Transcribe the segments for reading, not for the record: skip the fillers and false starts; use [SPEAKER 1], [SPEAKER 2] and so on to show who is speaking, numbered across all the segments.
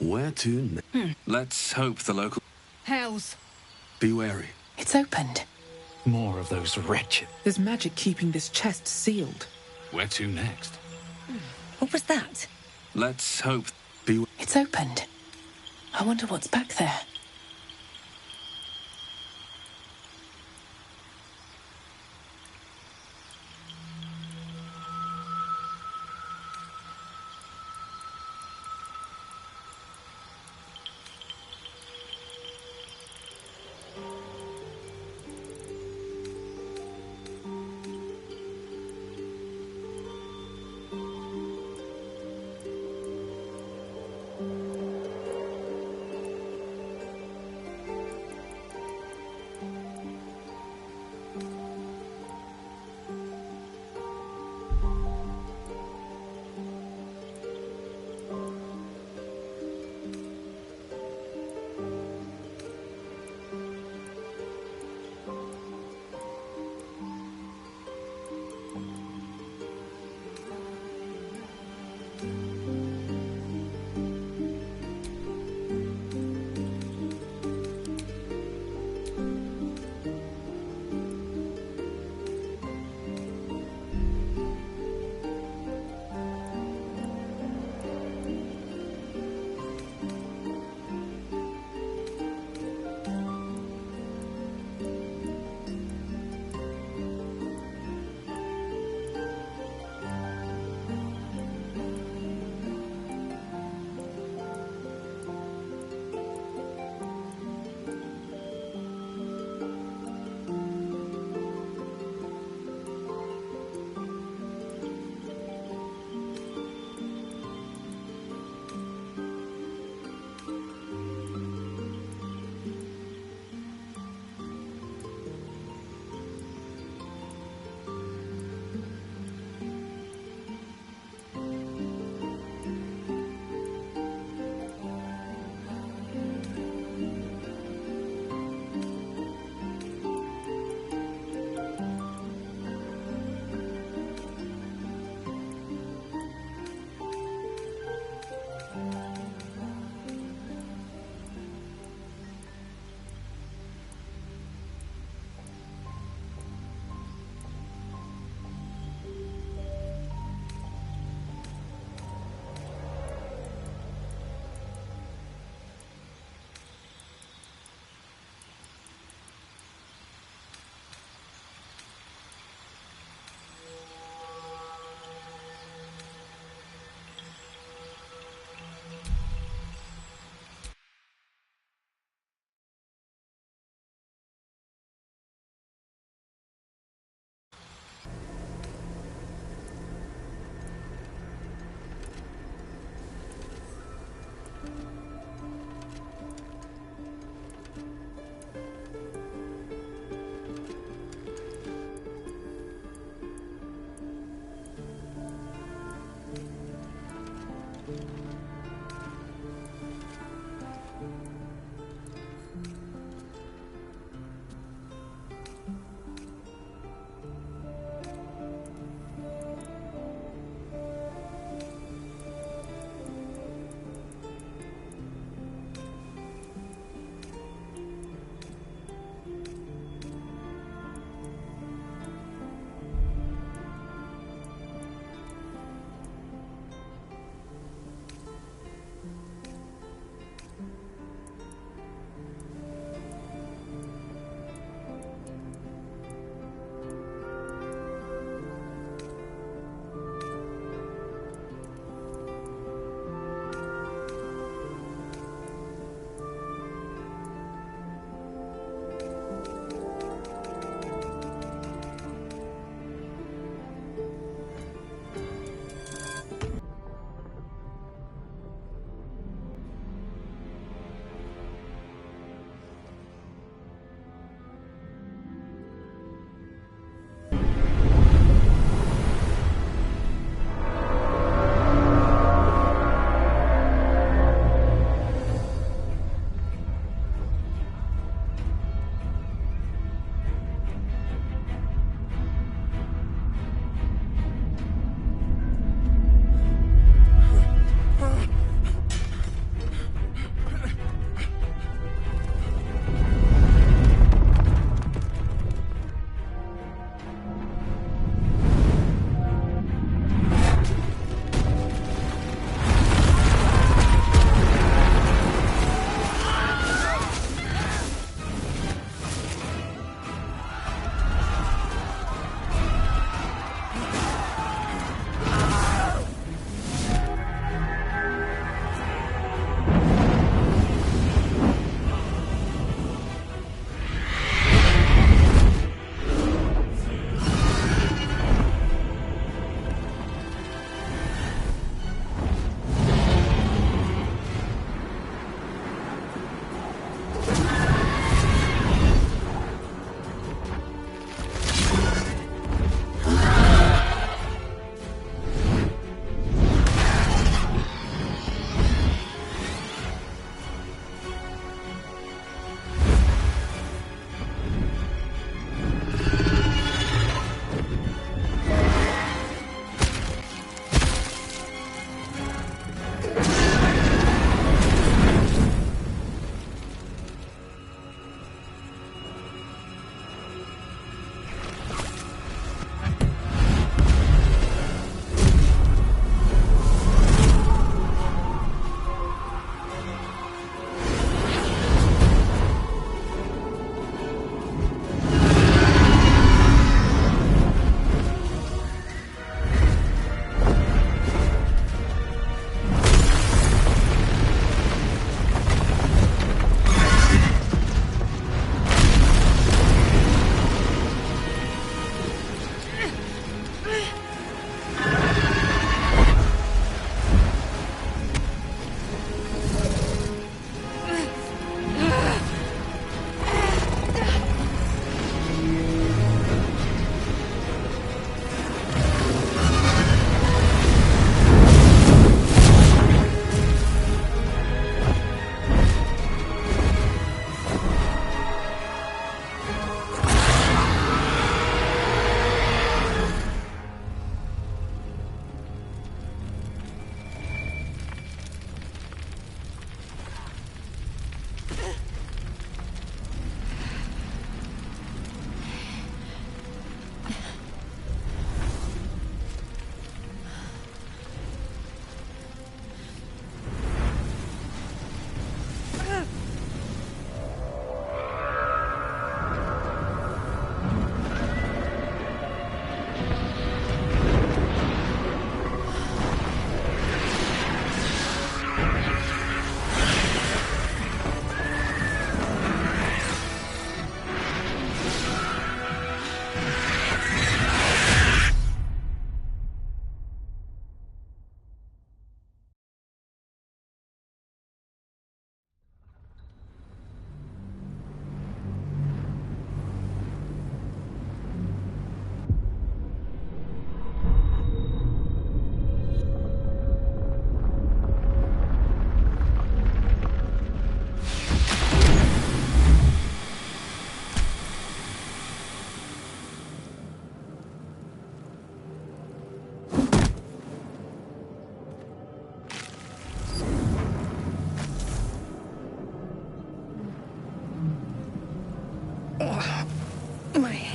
[SPEAKER 1] Where to?
[SPEAKER 2] Let's hope the local...
[SPEAKER 3] Hells.
[SPEAKER 1] Be wary.
[SPEAKER 4] It's opened.
[SPEAKER 5] More of those wretched.
[SPEAKER 6] There's magic keeping this chest sealed.
[SPEAKER 2] Where to next?
[SPEAKER 3] What was that?
[SPEAKER 2] Let's hope...
[SPEAKER 4] It's opened. I wonder what's back there.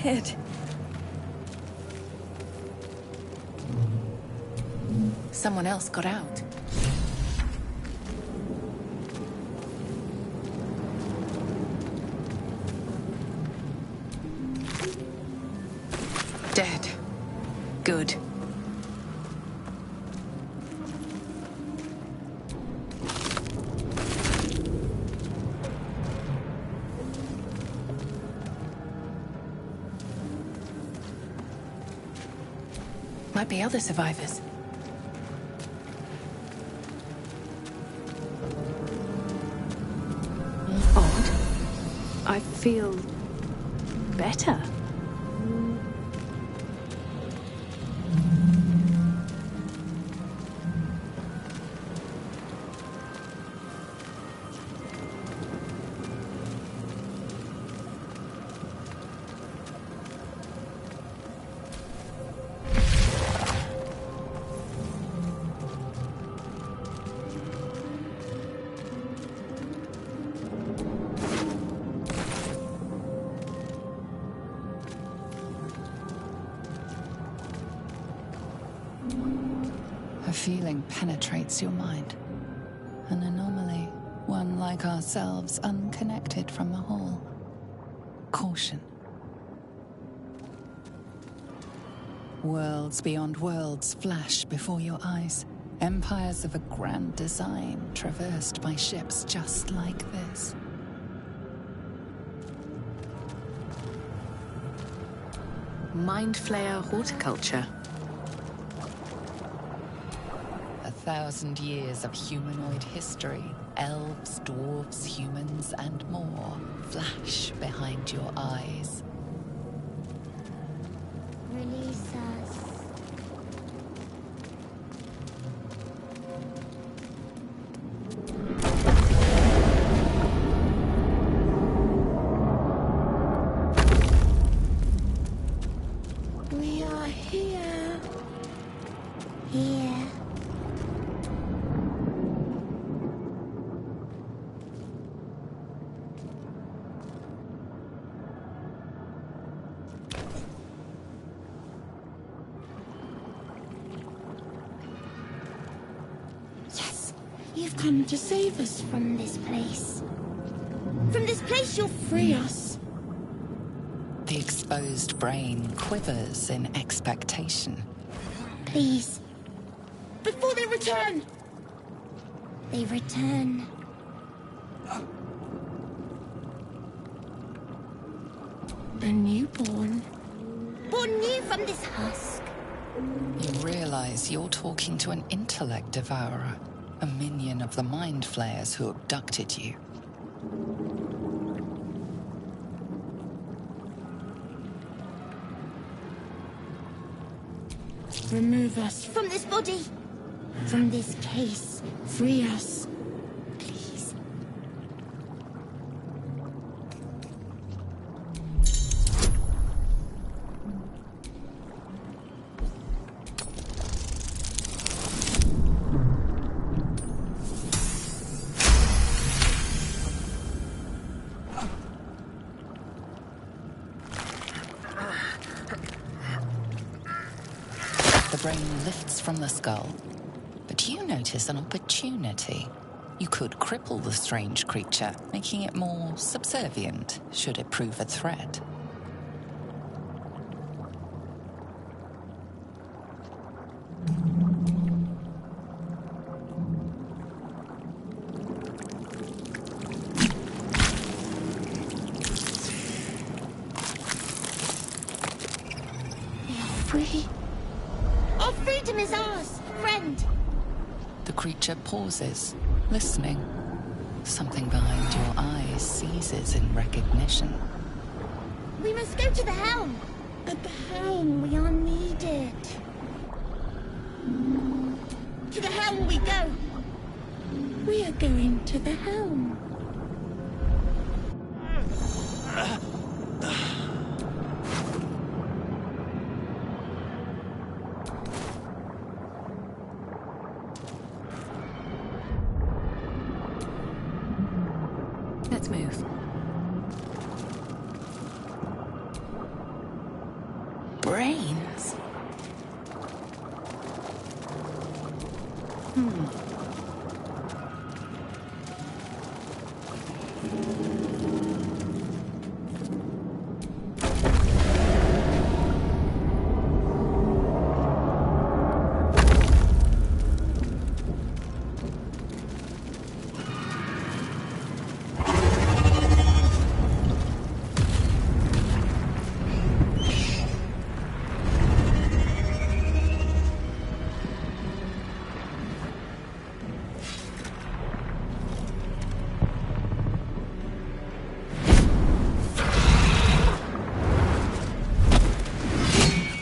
[SPEAKER 3] kid.
[SPEAKER 4] Someone else got out. Dead. Good. Might be other survivors. Odd. I feel better. A feeling penetrates your mind. An anomaly, one like ourselves, unconnected from the whole. Caution. Worlds beyond worlds flash before your eyes. Empires of a grand design, traversed by ships just like this. Mind Flayer horticulture. 1,000 years of humanoid history. Elves, dwarves, humans, and more flash behind your eyes.
[SPEAKER 7] Release us. We are here. Here. You've come to save us from this place. From this place you'll free us.
[SPEAKER 4] The exposed brain quivers in expectation.
[SPEAKER 7] Please. Before they return! They return. A newborn. Born new from this husk.
[SPEAKER 4] You realize you're talking to an intellect devourer. A minion of the Mind Flayers who abducted you.
[SPEAKER 7] Remove us from this body. From this case. Free us. Please.
[SPEAKER 4] The brain lifts from the skull, but you notice an opportunity. You could cripple the strange creature, making it more subservient, should it prove a threat.
[SPEAKER 7] We are free. Our freedom is ours, friend.
[SPEAKER 4] The creature pauses, listening. Something behind your eyes seizes in recognition.
[SPEAKER 7] We must go to the helm. At the helm, we are needed. To the helm we go. We are going to the helm.
[SPEAKER 3] Let's move.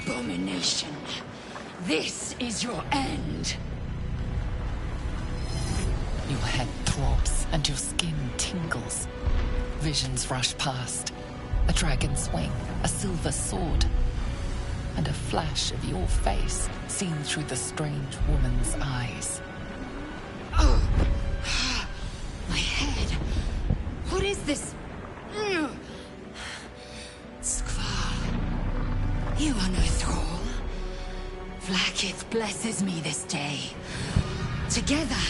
[SPEAKER 3] Abomination. This is your end.
[SPEAKER 4] Your head throbs and your skin tingles. Visions rush past. A dragon's wing, a silver sword, and a flash of your face seen through the strange woman's eyes.
[SPEAKER 3] Oh, my head. What is this? Skvar, you are no thrall. Vlaakith blesses me this day. Together,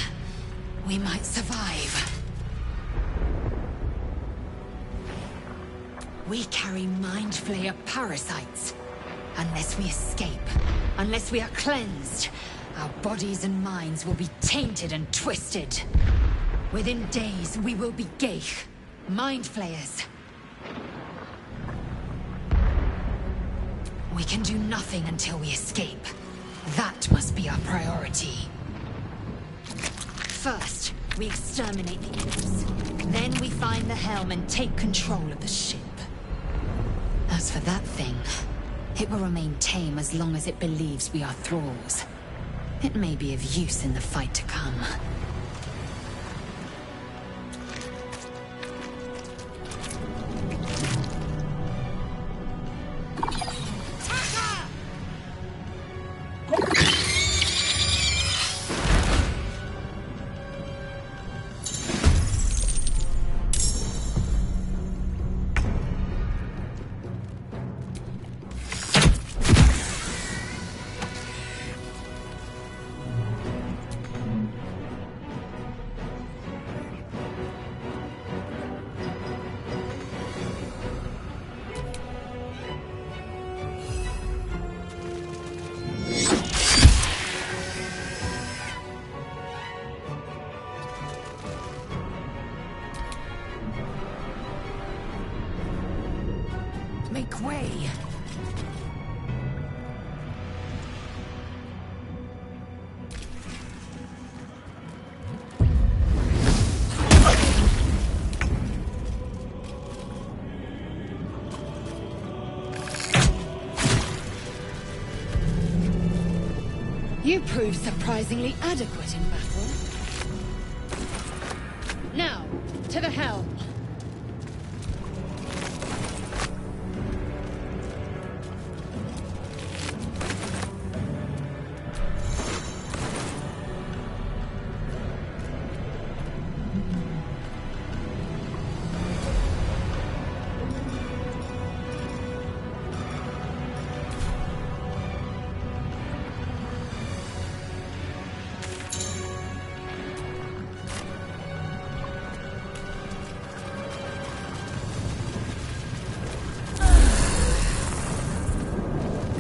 [SPEAKER 3] we might survive. We carry Mind Flayer parasites. Unless we escape, unless we are cleansed, our bodies and minds will be tainted and twisted. Within days, we will be Geich, Mind Flayers. We can do nothing until we escape. That must be our priority. First, we exterminate the imps. Then we find the helm and take control of the ship. As for that thing, it will remain tame as long as it believes we are thralls. It may be of use in the fight to come. Make way! You proved surprisingly adequate in battle. Now, to the helm.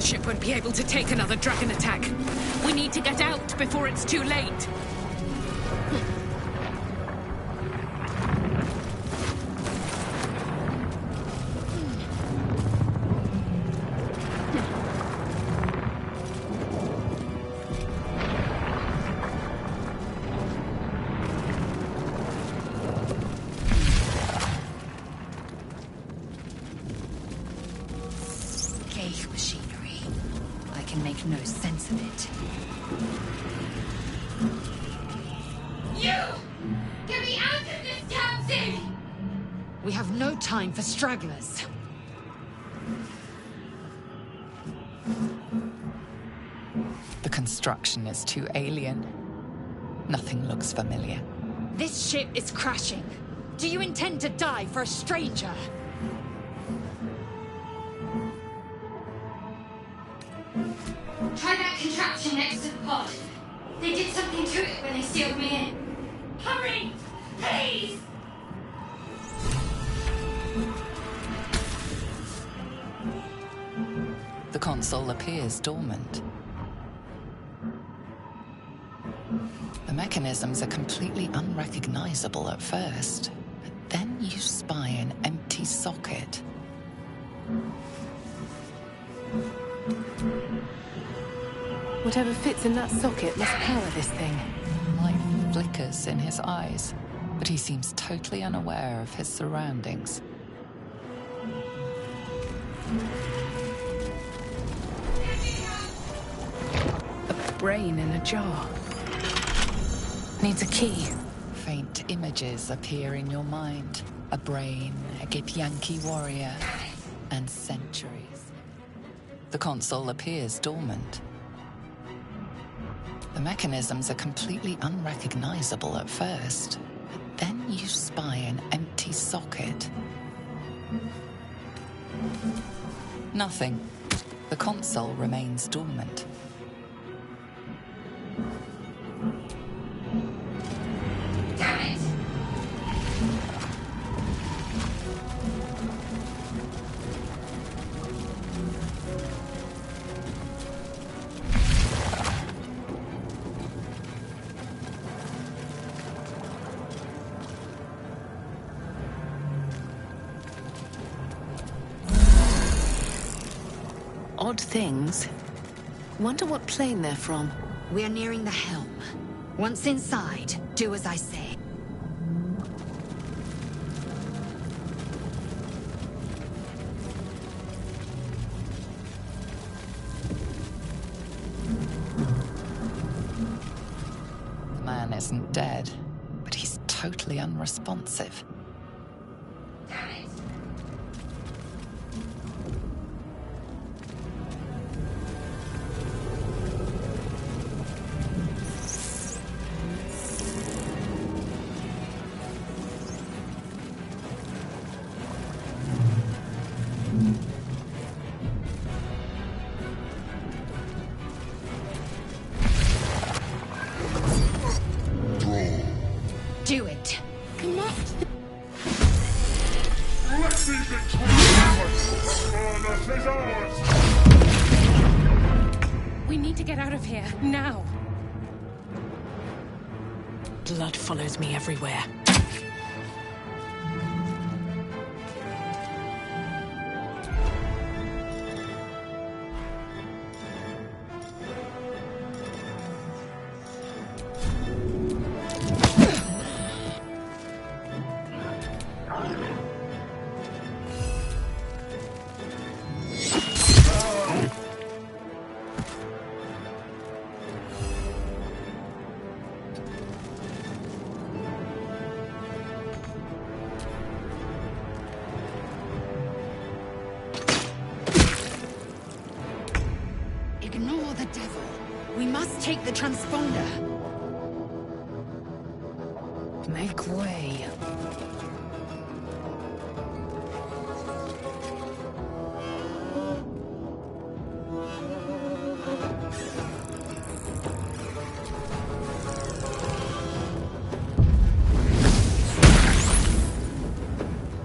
[SPEAKER 6] Ship won't be able to take another dragon attack. We need to get out before it's too late.
[SPEAKER 3] Geich machinery. I can make no sense of it. You! Get me out of this damn thing! We have no time for stragglers.
[SPEAKER 4] The construction is too alien. Nothing looks familiar.
[SPEAKER 3] This ship is crashing. Do you intend to die for a stranger? Try that contraption next to the pod. They did something to it when they sealed me in. Hurry! Please!
[SPEAKER 4] The console appears dormant. The mechanisms are completely unrecognizable at first, but then you spy an empty socket.
[SPEAKER 6] Whatever fits in that socket must power this thing.
[SPEAKER 4] Light flickers in his eyes, but he seems totally unaware of his surroundings.
[SPEAKER 6] A brain in a jar. Needs a key.
[SPEAKER 4] Faint images appear in your mind. A brain, a Githyanki warrior, and centuries. The console appears dormant. The mechanisms are completely unrecognizable at first, but then you spy an empty socket. Nothing. The console remains dormant.
[SPEAKER 6] Odd things. Wonder what plane they're from.
[SPEAKER 3] We're nearing the helm. Once inside, do as I say.
[SPEAKER 4] The man isn't dead, but he's totally unresponsive.
[SPEAKER 3] Do it.
[SPEAKER 7] Connect.
[SPEAKER 6] We need to get out of here, now. Blood follows me everywhere.
[SPEAKER 3] Ignore the devil. We must take the transponder.
[SPEAKER 6] Make way.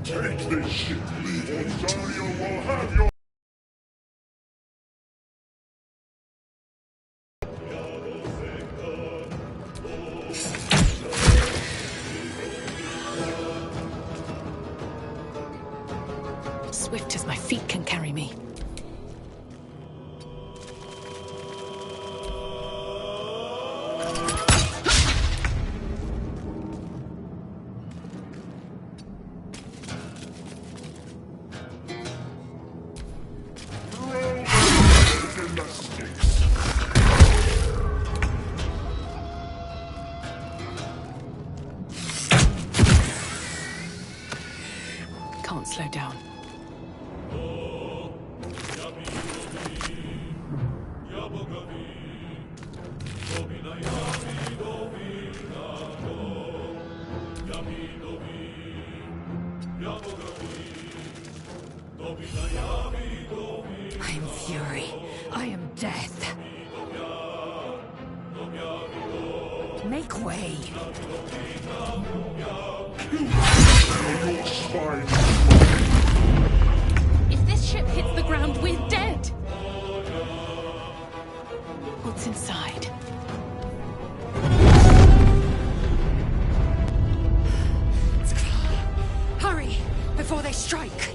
[SPEAKER 8] Take this ship, or Dario will have your...
[SPEAKER 6] Swift as my feet can carry me. Can't slow down.
[SPEAKER 3] I am fury. I am death. Make way.
[SPEAKER 8] Your spine.
[SPEAKER 6] If this ship hits the ground, we're dead! What's inside?
[SPEAKER 3] Hurry, before they strike.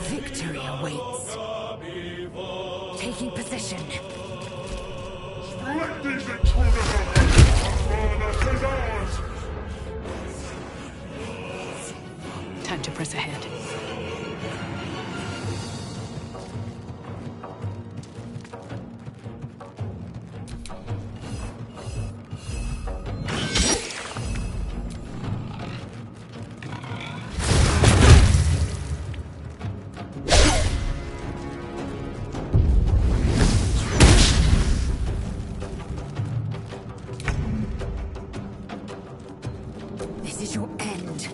[SPEAKER 3] Victory awaits. Taking position.
[SPEAKER 8] Let these intruders away! This is ours!
[SPEAKER 6] Time to press ahead.
[SPEAKER 3] This is your end.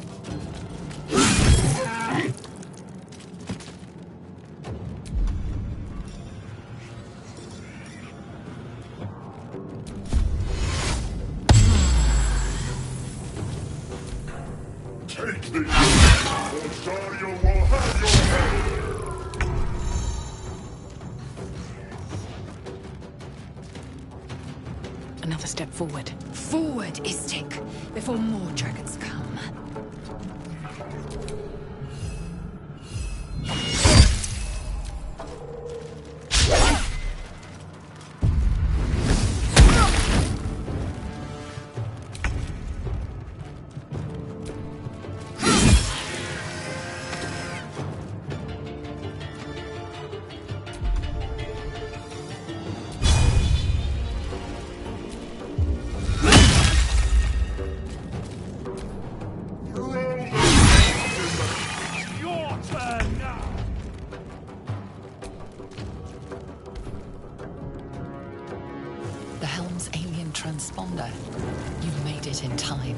[SPEAKER 8] Take this, or Dario will have your head!
[SPEAKER 6] Another step forward.
[SPEAKER 3] Forward, Istik, before more dragons come.
[SPEAKER 4] The helm's alien transponder. You made it in time.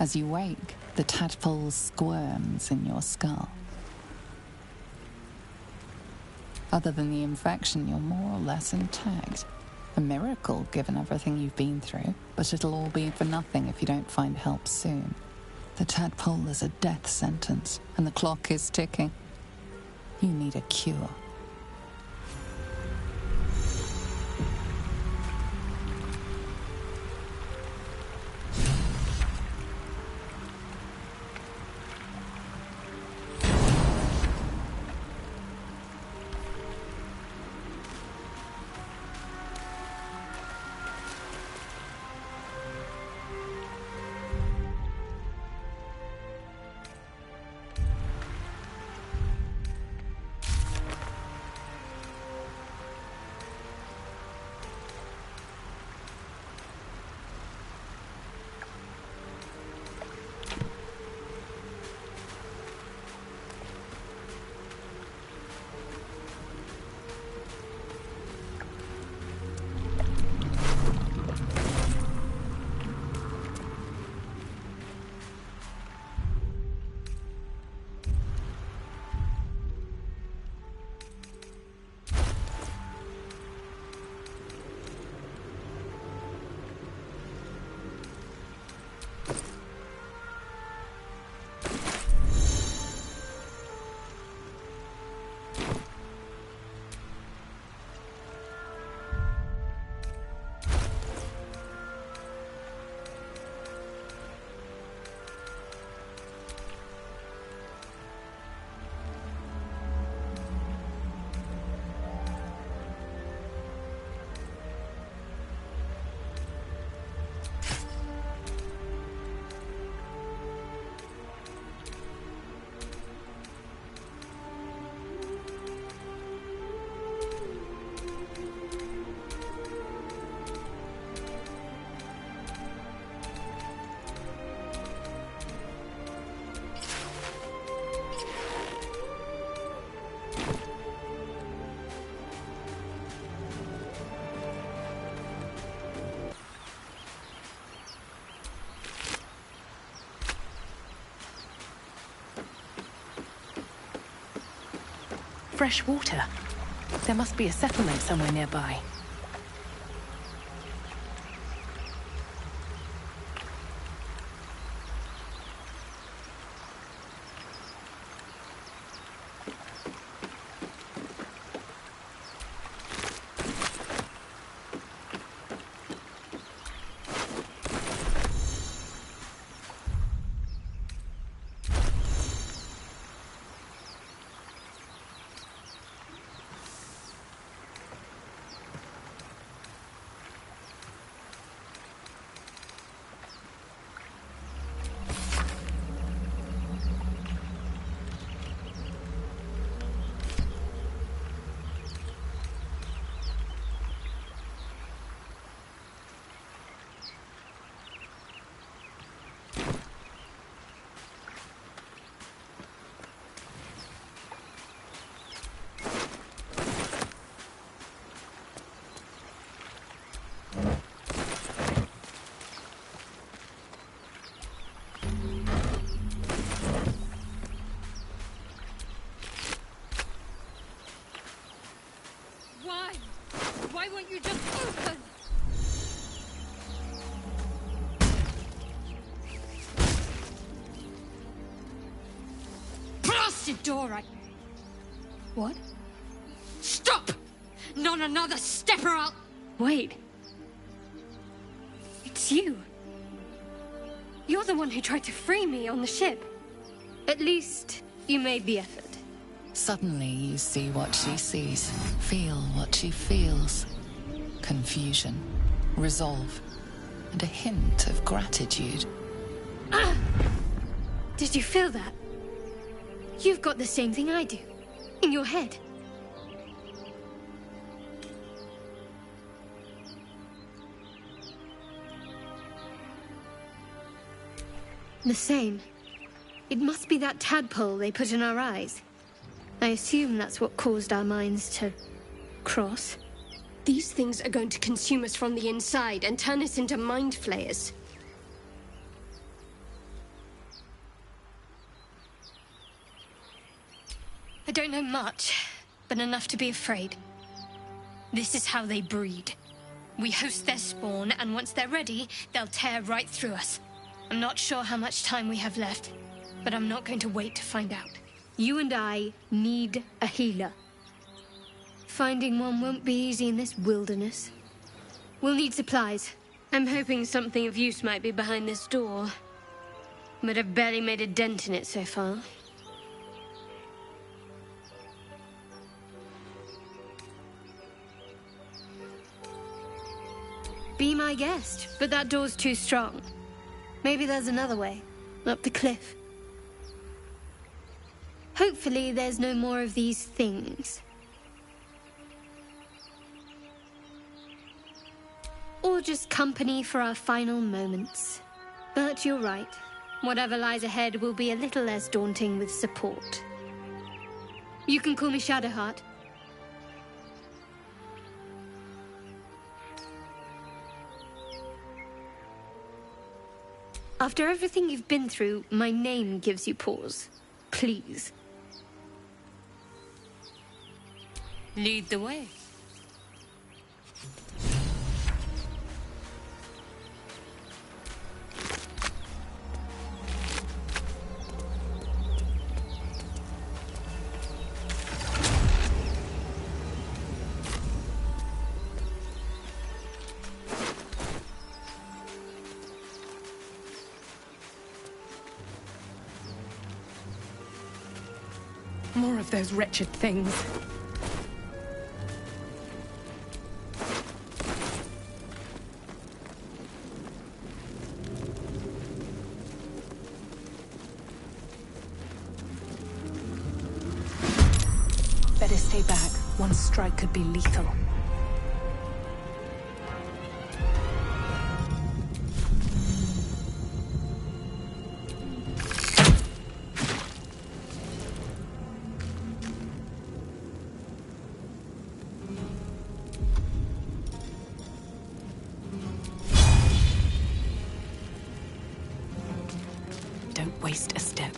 [SPEAKER 4] As you wake, the tadpole squirms in your skull. Other than the infection, you're more or less intact. A miracle, given everything you've been through, but it'll all be for nothing if you don't find help soon. The tadpole is a death sentence, and the clock is ticking. You need a cure.
[SPEAKER 6] Fresh water. There must be a settlement somewhere nearby.
[SPEAKER 7] Why won't you just open? Blasted door, What? Stop! Not another step or I'll...
[SPEAKER 9] Wait. It's you. You're the one who tried to free me on the ship. At least, you made the effort.
[SPEAKER 4] Suddenly you see what she sees, feel what she feels. Confusion, resolve, and a hint of gratitude.
[SPEAKER 9] Ah! Did you feel that? You've got the same thing I do. In your head. The same. It must be that tadpole they put in our eyes. I assume that's what caused our minds to cross. These things are going to consume us from the inside and turn us into mind flayers. don't know much, but enough to be afraid. This is how they breed. We host their spawn, and once they're ready, they'll tear right through us. I'm not sure how much time we have left, but I'm not going to wait to find out. You and I need a healer. Finding one won't be easy in this wilderness. We'll need supplies. I'm hoping something of use might be behind this door, but I've barely made a dent in it so far. Be my guest, but that door's too strong. Maybe there's another way, up the cliff. Hopefully there's no more of these things. Or just company for our final moments. But you're right. Whatever lies ahead will be a little less daunting with support. You can call me Shadowheart. After everything you've been through, my name gives you pause. Please. Lead the way.
[SPEAKER 6] More of those wretched things.
[SPEAKER 4] Better stay back. One strike could be lethal. Don't waste a step.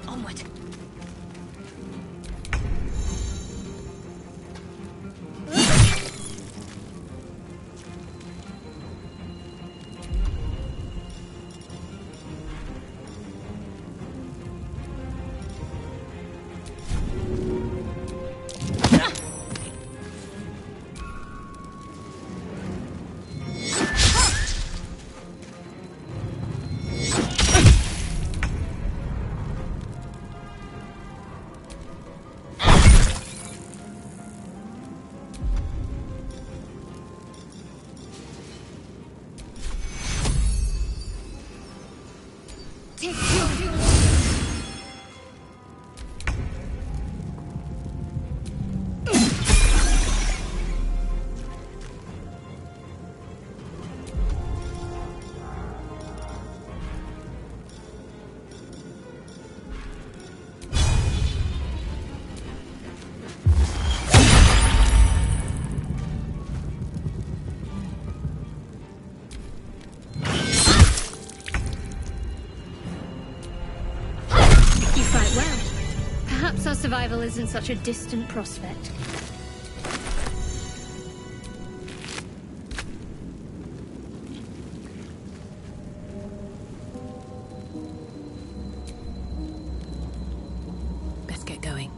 [SPEAKER 9] Onward. Take you. Well, perhaps our survival isn't such a distant prospect.
[SPEAKER 4] Let's get going.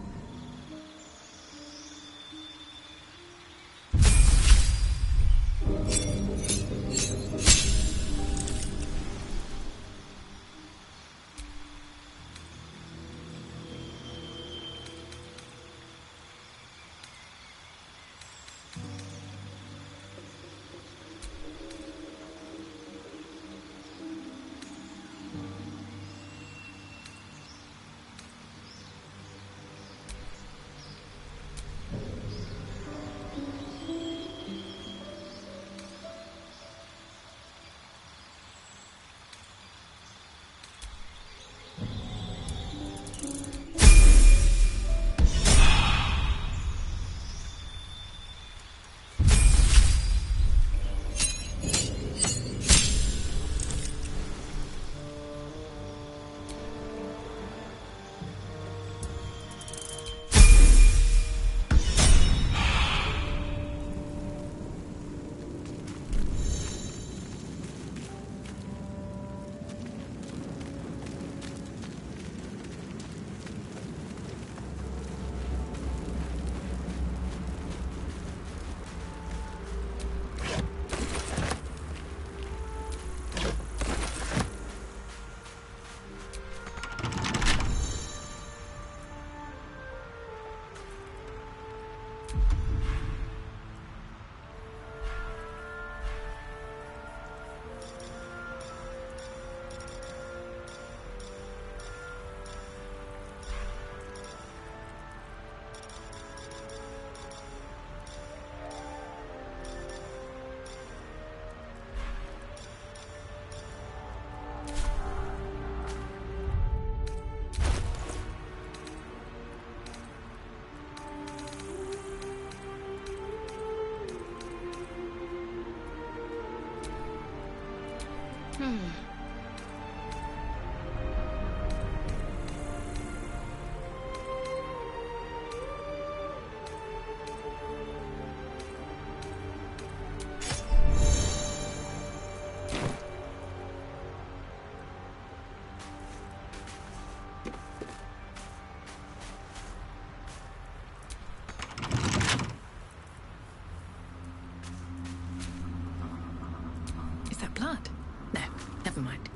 [SPEAKER 6] Is that blood? No, never mind.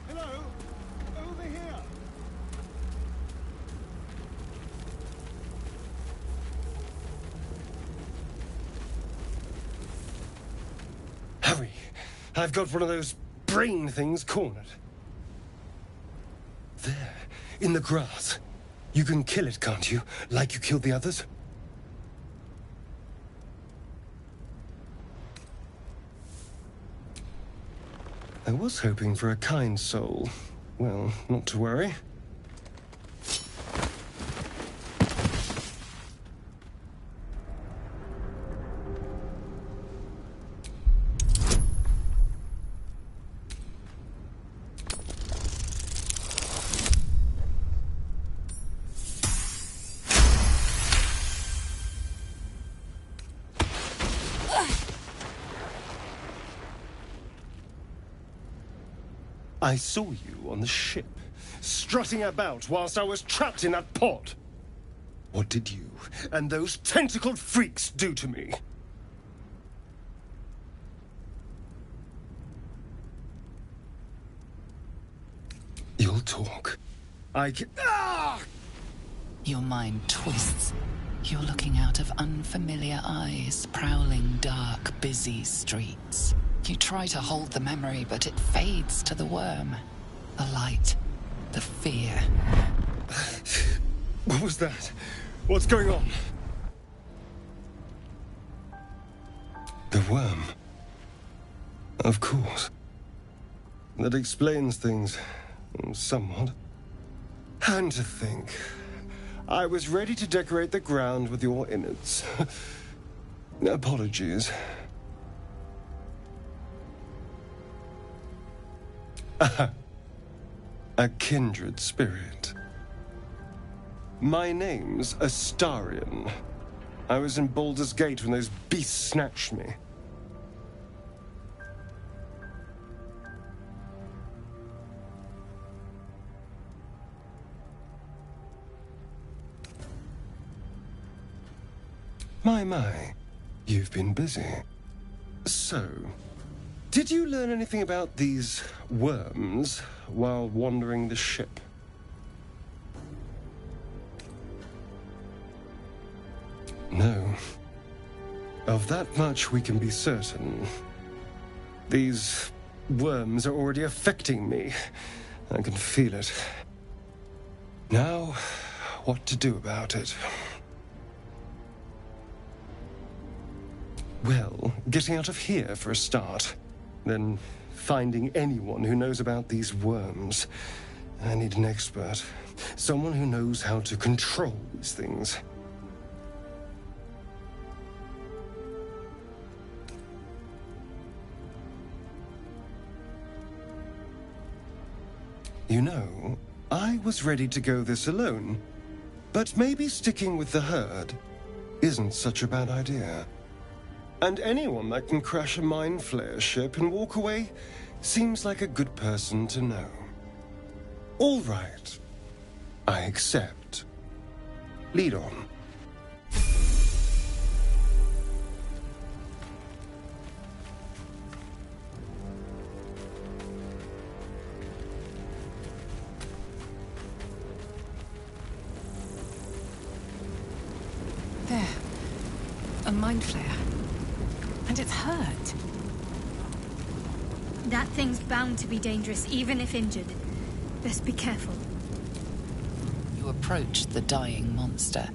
[SPEAKER 10] Hello? Over here! Hurry! I've got one of those brain things cornered. There, in the grass. You can kill it, can't you? Like you killed the others? I was hoping for a kind soul. Well, not to worry. I saw you on the ship, strutting about whilst I was trapped in that pod. What did you and those tentacled freaks do to me? You'll talk.
[SPEAKER 4] Your mind twists. You're looking out of unfamiliar eyes, prowling dark, busy streets. You try to hold the memory, but it fades to the worm. The light. The fear.
[SPEAKER 10] What was that? What's going on? The worm. Of course. That explains things. Somewhat. And to think, I was ready to decorate the ground with your innards. Apologies. A kindred spirit. My name's Astarion. I was in Baldur's Gate when those beasts snatched me. My, you've been busy. So, did you learn anything about these worms while wandering the ship? No. Of that much we can be certain. These worms are already affecting me. I can feel it. Now, what to do about it? Well, getting out of here for a start. Then finding anyone who knows about these worms. I need an expert. Someone who knows how to control these things. You know, I was ready to go this alone. But maybe sticking with the herd isn't such a bad idea. And anyone that can crash a mind flayer ship and walk away seems like a good person to know. All right. I accept. Lead on.
[SPEAKER 6] mind flare. And it's hurt.
[SPEAKER 9] That thing's bound to be dangerous, even if injured. Best be careful.
[SPEAKER 4] You approach the dying monster.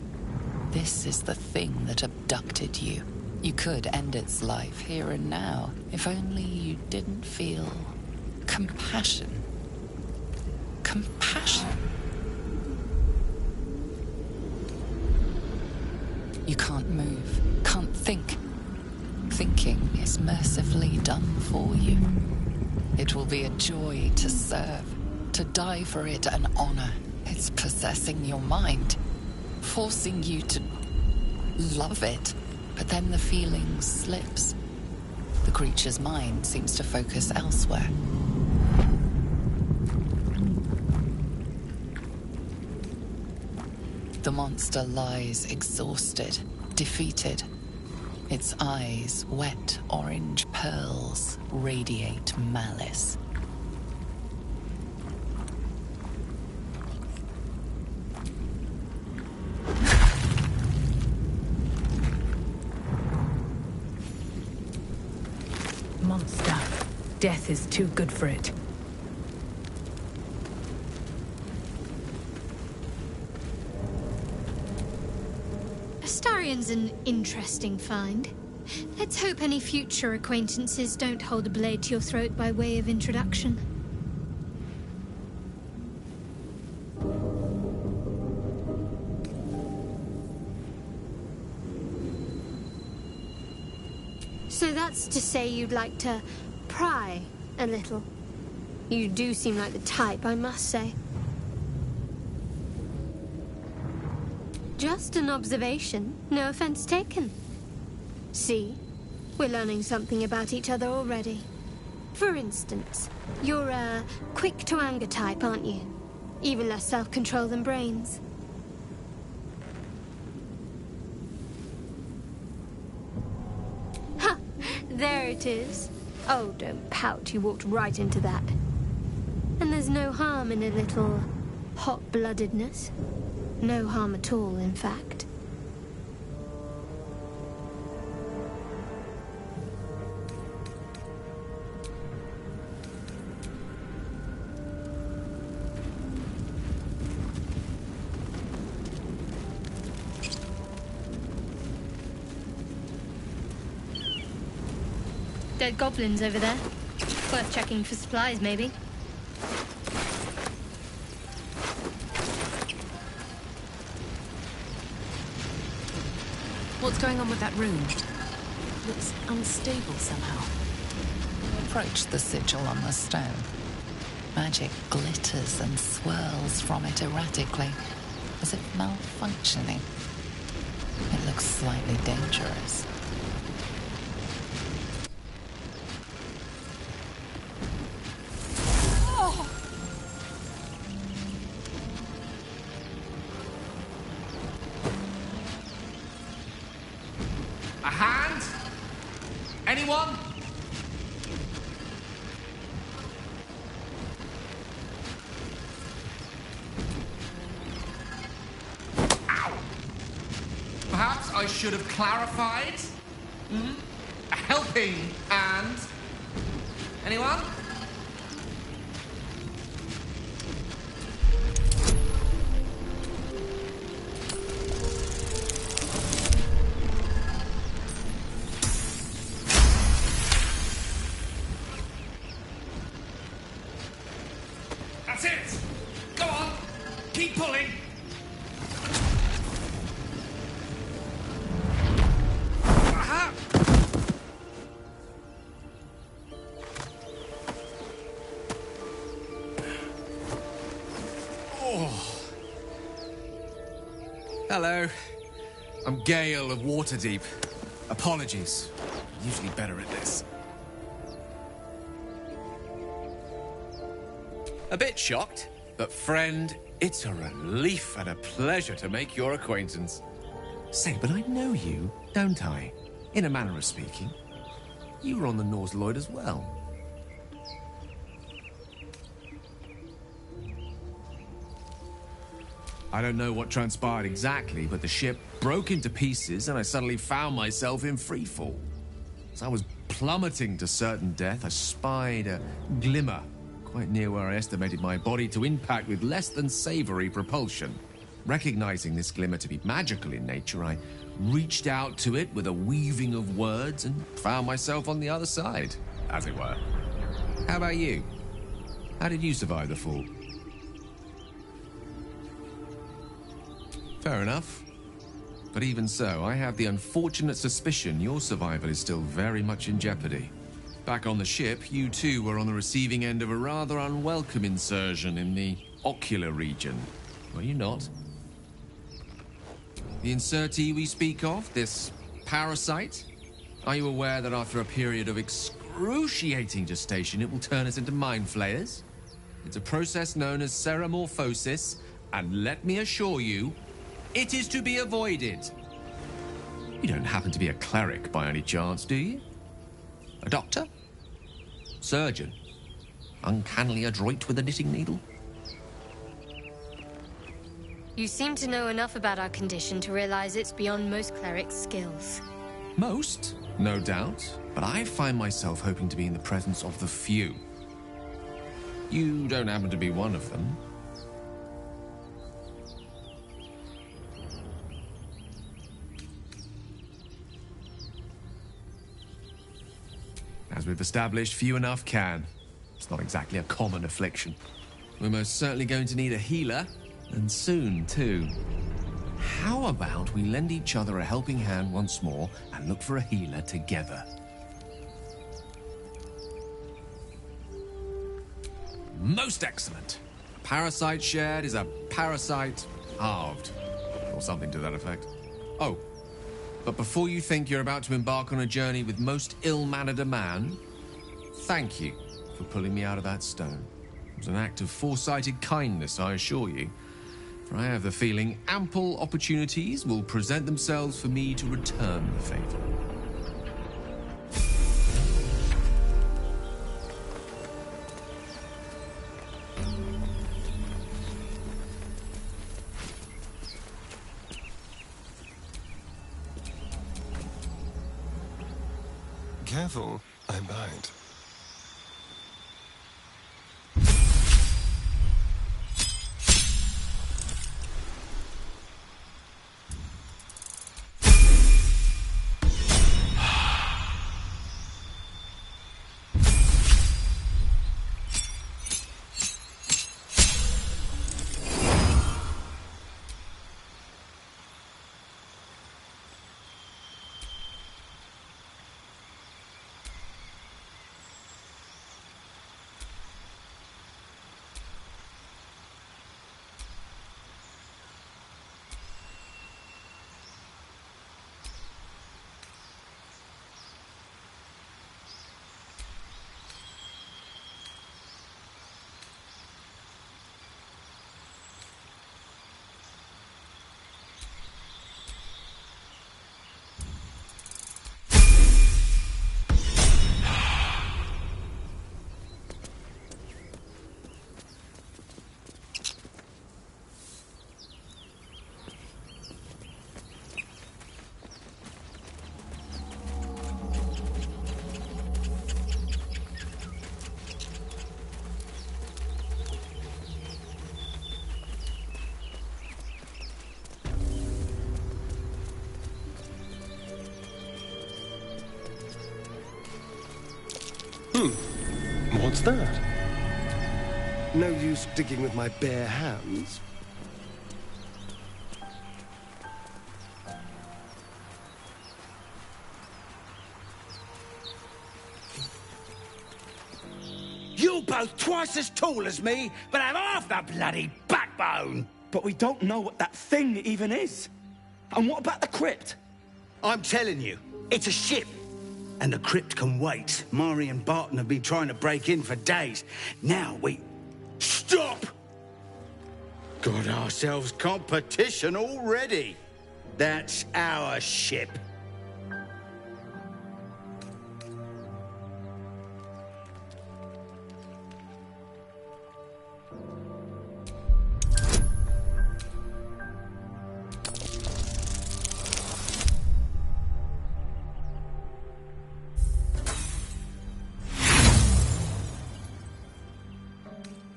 [SPEAKER 4] This is the thing that abducted you. You could end its life here and now, if only you didn't feel compassion. Compassion. You can't move, can't think. Thinking is mercifully done for you. It will be a joy to serve, to die for it an honor. It's possessing your mind, forcing you to love it. But then the feeling slips. The creature's mind seems to focus elsewhere. The monster lies exhausted, defeated. Its eyes, wet orange pearls, radiate malice.
[SPEAKER 6] Monster. Death is too good for it.
[SPEAKER 9] Astarion's an interesting find. Let's hope any future acquaintances don't hold a blade to your throat by way of introduction. So that's to say you'd like to pry a little. You do seem like the type, I must say. Just an observation, no offense taken. See, we're learning something about each other already. For instance, you're a quick-to-anger type, aren't you? Even less self-control than brains. Ha! There it is. Oh, don't pout, you walked right into that. And there's no harm in a little hot-bloodedness. No harm at all, in fact. Dead goblins over there. Worth checking for supplies, maybe.
[SPEAKER 6] What's going on with that room? Looks unstable somehow.
[SPEAKER 4] You approach the sigil on the stone. Magic glitters and swirls from it erratically, as if malfunctioning. It looks slightly dangerous.
[SPEAKER 11] A hand? Anyone? Ow! Perhaps I should have clarified? A helping hand? Anyone? That's it! Go on! Keep pulling! Aha! Oh. Hello. I'm Gale of Waterdeep. Apologies. I'm usually better at this. A bit shocked, but friend, it's a relief and a pleasure to make your acquaintance. Say, but I know you, don't I? In a manner of speaking. You were on the Norse Lloyd as well. I don't know what transpired exactly, but the ship broke into pieces and I suddenly found myself in freefall. As I was plummeting to certain death, I spied a glimmer quite near where I estimated my body to impact with less than savory propulsion. Recognizing this glimmer to be magical in nature, I reached out to it with a weaving of words and found myself on the other side, as it were. How about you? How did you survive the fall? Fair enough. But even so, I have the unfortunate suspicion your survival is still very much in jeopardy. Back on the ship, you too were on the receiving end of a rather unwelcome insertion in the ocular region, were you not? The insertee we speak of, this parasite, are you aware that after a period of excruciating gestation, it will turn us into mind flayers? It's a process known as ceramorphosis, and let me assure you, it is to be avoided. You don't happen to be a cleric by any chance, do you? A doctor? Surgeon? Uncannily adroit with a knitting needle?
[SPEAKER 9] You seem to know enough about our condition to realize it's beyond most clerics' skills.
[SPEAKER 11] Most, no doubt, but I find myself hoping to be in the presence of the few. You don't happen to be one of them. As we've established, few enough can. It's not exactly a common affliction. We're most certainly going to need a healer, and soon, too. How about we lend each other a helping hand once more and look for a healer together? Most excellent. A parasite shared is a parasite halved, or something to that effect. Oh, but before you think you're about to embark on a journey with most ill-mannered a man, thank you for pulling me out of that stone. It was an act of foresighted kindness, I assure you. For I have the feeling ample opportunities will present themselves for me to return the favor.
[SPEAKER 10] Careful, I bite. What's that? No use digging with my bare hands.
[SPEAKER 12] You're both twice as tall as me, but have half the bloody backbone!
[SPEAKER 13] But we don't know what that thing even is. And what about the crypt?
[SPEAKER 12] I'm telling you, it's a ship. And the crypt can wait. Mari and Barton have been trying to break in for days. Now we... Stop! Got ourselves competition already. That's our ship.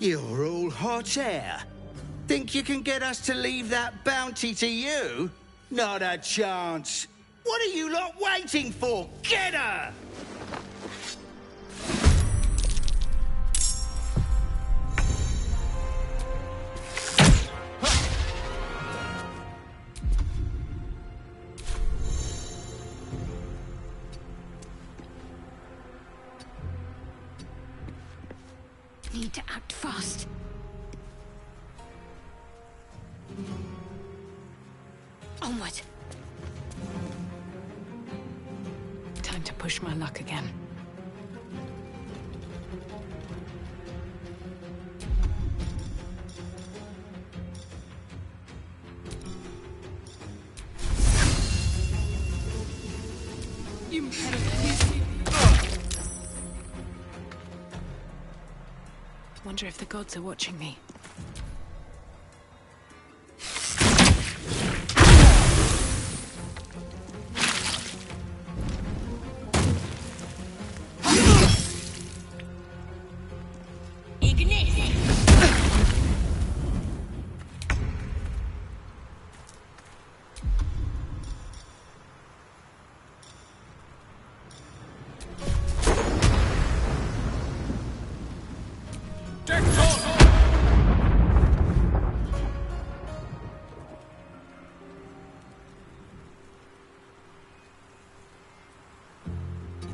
[SPEAKER 12] You're all hot air. Think you can get us to leave that bounty to you? Not a chance. What are you lot waiting for? Get her!
[SPEAKER 9] Need to act fast. Onward.
[SPEAKER 6] Time to push my luck again. Wonder if the gods are watching me.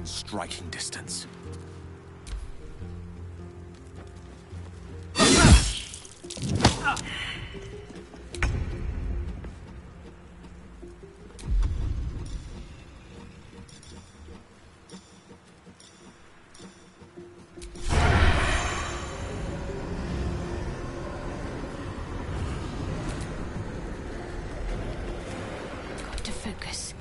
[SPEAKER 1] Striking distance.
[SPEAKER 9] Got to focus.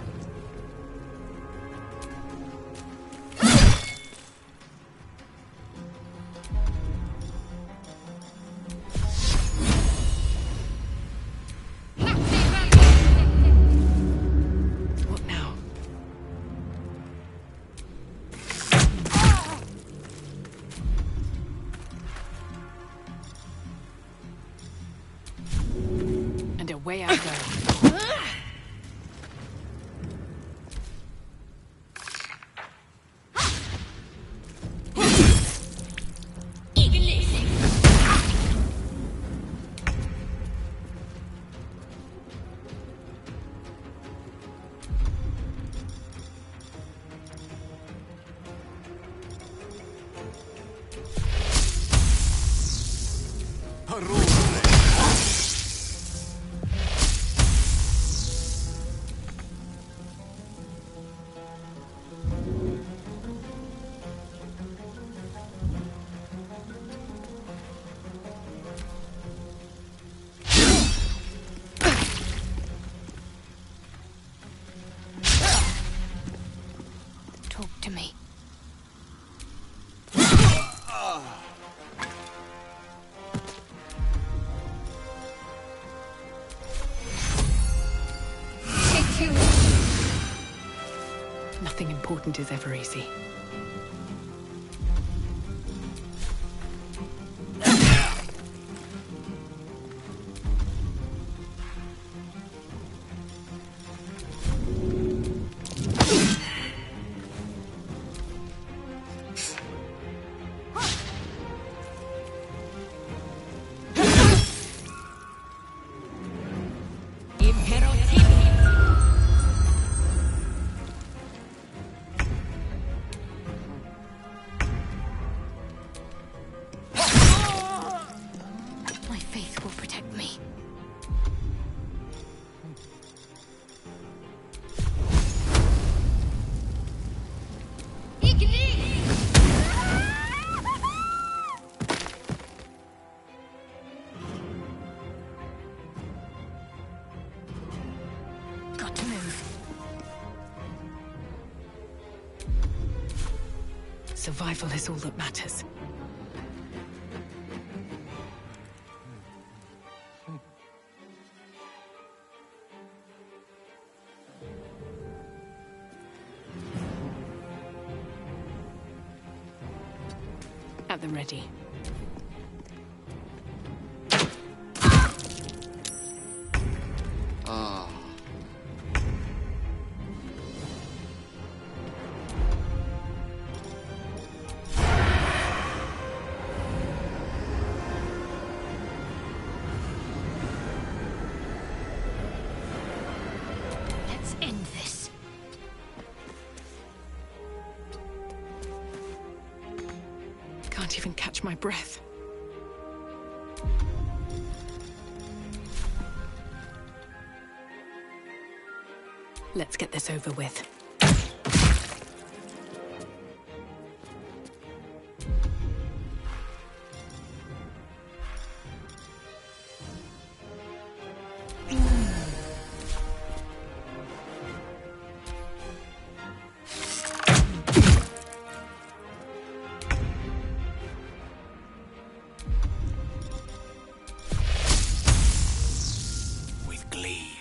[SPEAKER 6] Away I go.
[SPEAKER 9] Talk to me.
[SPEAKER 6] Nothing important is ever easy.
[SPEAKER 9] My faith will protect me. Got to move.
[SPEAKER 6] Survival is all that matters. At the ready. can't even catch my breath. Let's get this over with.
[SPEAKER 1] With glee.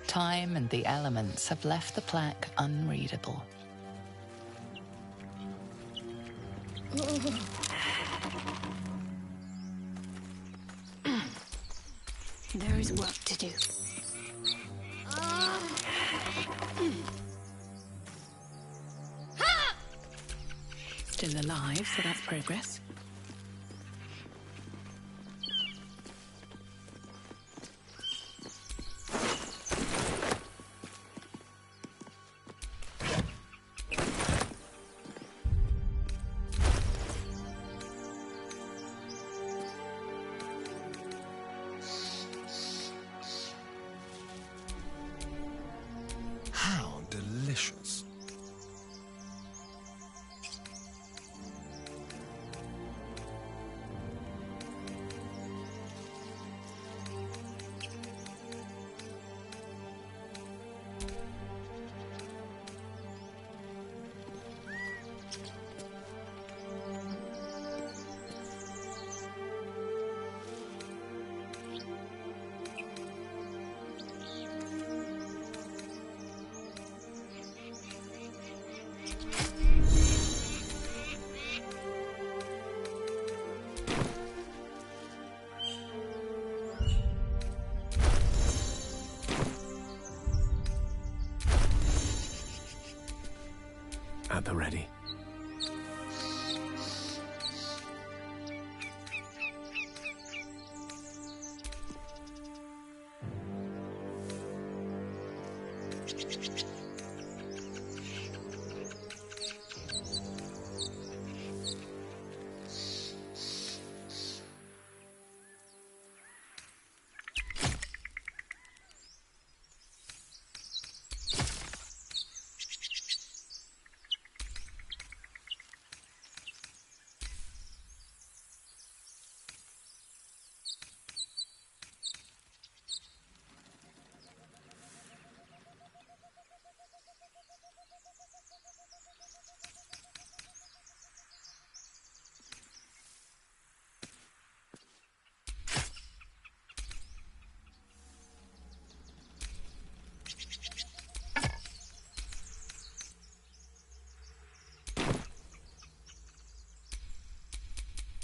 [SPEAKER 4] Time and the elements have left the plaque unreadable.
[SPEAKER 9] There is work to do.
[SPEAKER 6] Still alive, so that's progress.
[SPEAKER 10] How delicious.
[SPEAKER 1] At the ready.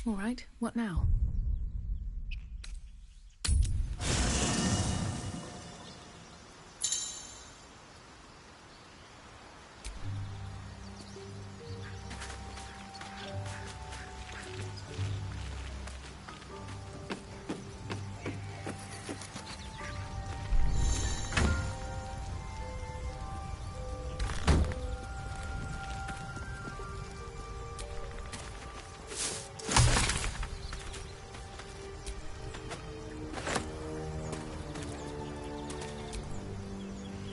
[SPEAKER 6] All right, what now?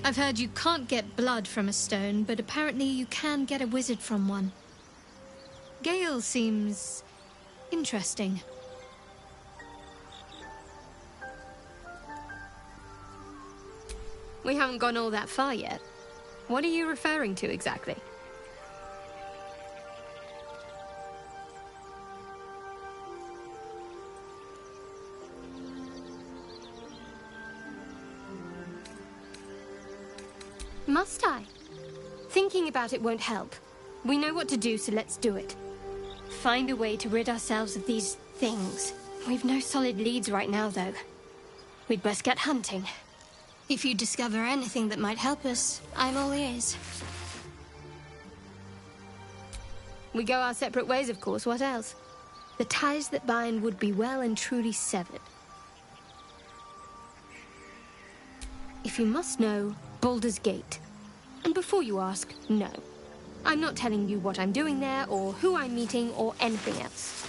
[SPEAKER 9] I've heard you can't get blood from a stone, but apparently you can get a wizard from one. Gale seems interesting. We haven't gone all that far yet. What are you referring to exactly? Must I? Thinking about it won't help. We know what to do, so let's do it. Find a way to rid ourselves of these things. We've no solid leads right now, though. We'd best get hunting. If you discover anything that might help us, I'm all ears. We go our separate ways, of course. What else? The ties that bind would be well and truly severed. If you must know, Baldur's Gate. And before you ask, no. I'm not telling you what I'm doing there, or who I'm meeting, or anything else.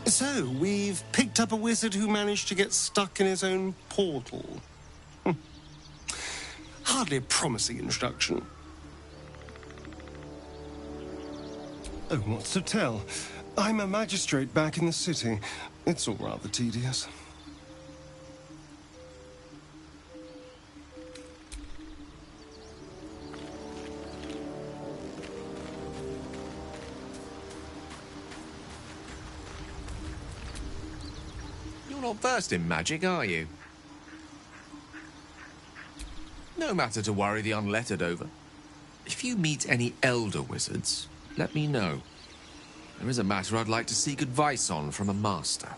[SPEAKER 10] So, we've picked up a wizard who managed to get stuck in his own portal. Hardly a promising introduction. Oh, what's to tell? I'm a magistrate back in the city. It's all rather tedious.
[SPEAKER 11] You're not versed in magic, are you? No matter to worry the unlettered over. If you meet any elder wizards, let me know. There is a matter I'd like to seek advice on from a master.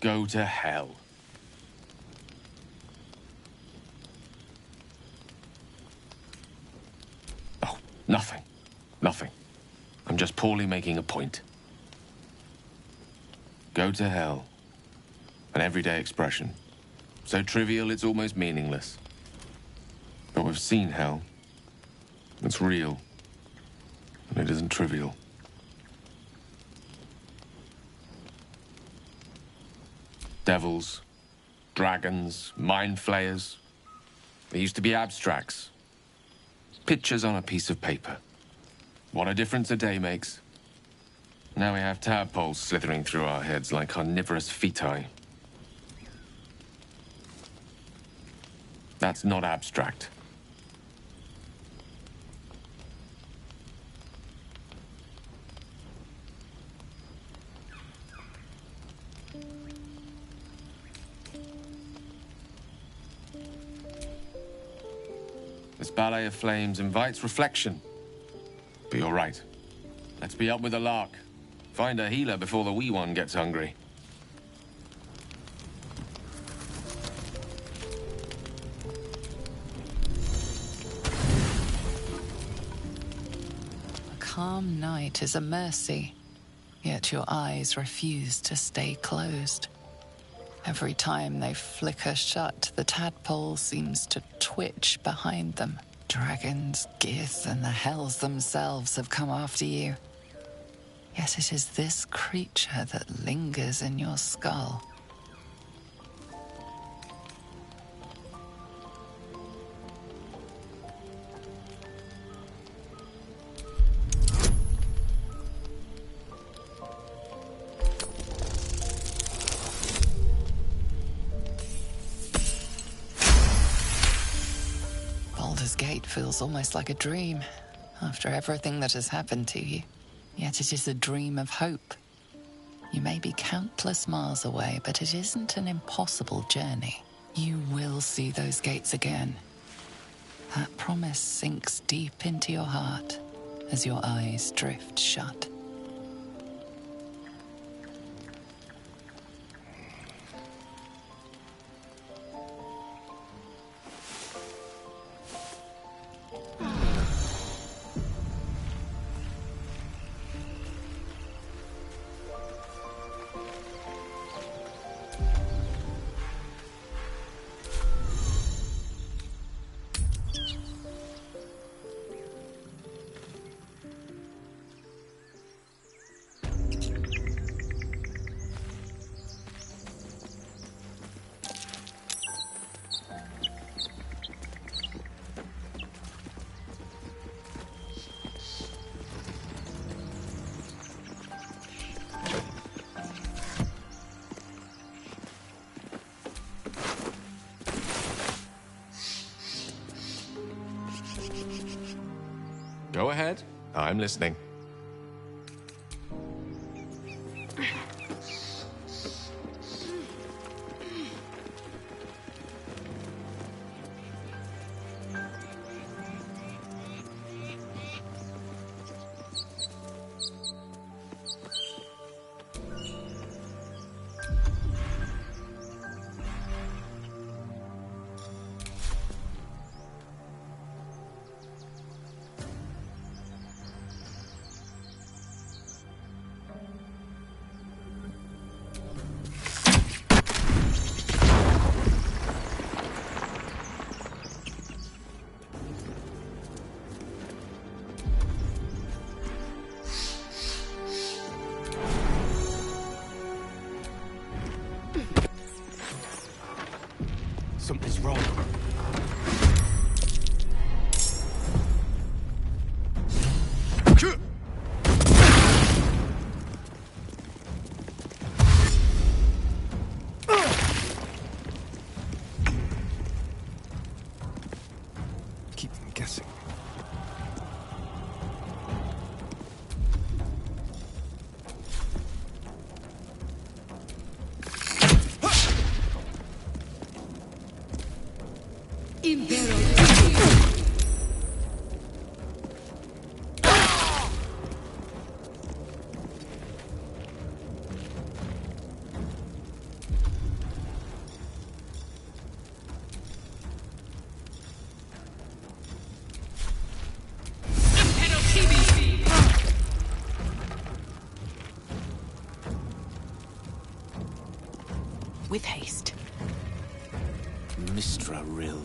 [SPEAKER 11] Go to hell. Oh, nothing. Nothing. I'm just poorly making a point. Go to hell. An everyday expression. So trivial it's almost meaningless. But we've seen hell. It's real. And it isn't trivial. Devils, dragons, mind flayers. They used to be abstracts. Pictures on a piece of paper. What a difference a day makes. Now we have tadpoles slithering through our heads like carnivorous feti. That's not abstract. This ballet of flames invites reflection. But you're right. Let's be up with the lark. Find a healer before the wee one gets hungry.
[SPEAKER 4] A calm night is a mercy, yet your eyes refuse to stay closed. Every time they flicker shut, the tadpole seems to twitch behind them. Dragons, geese, and the hells themselves have come after you. Yet it is this creature that lingers in your skull. Baldur's Gate feels almost like a dream, after everything that has happened to you. Yet it is a dream of hope. You may be countless miles away, but it isn't an impossible journey. You will see those gates again. That promise sinks deep into your heart as your eyes drift shut.
[SPEAKER 11] Go ahead. I'm listening.
[SPEAKER 13] Something's wrong.
[SPEAKER 10] Keep them guessing.
[SPEAKER 6] With haste.
[SPEAKER 1] Mistra Rill.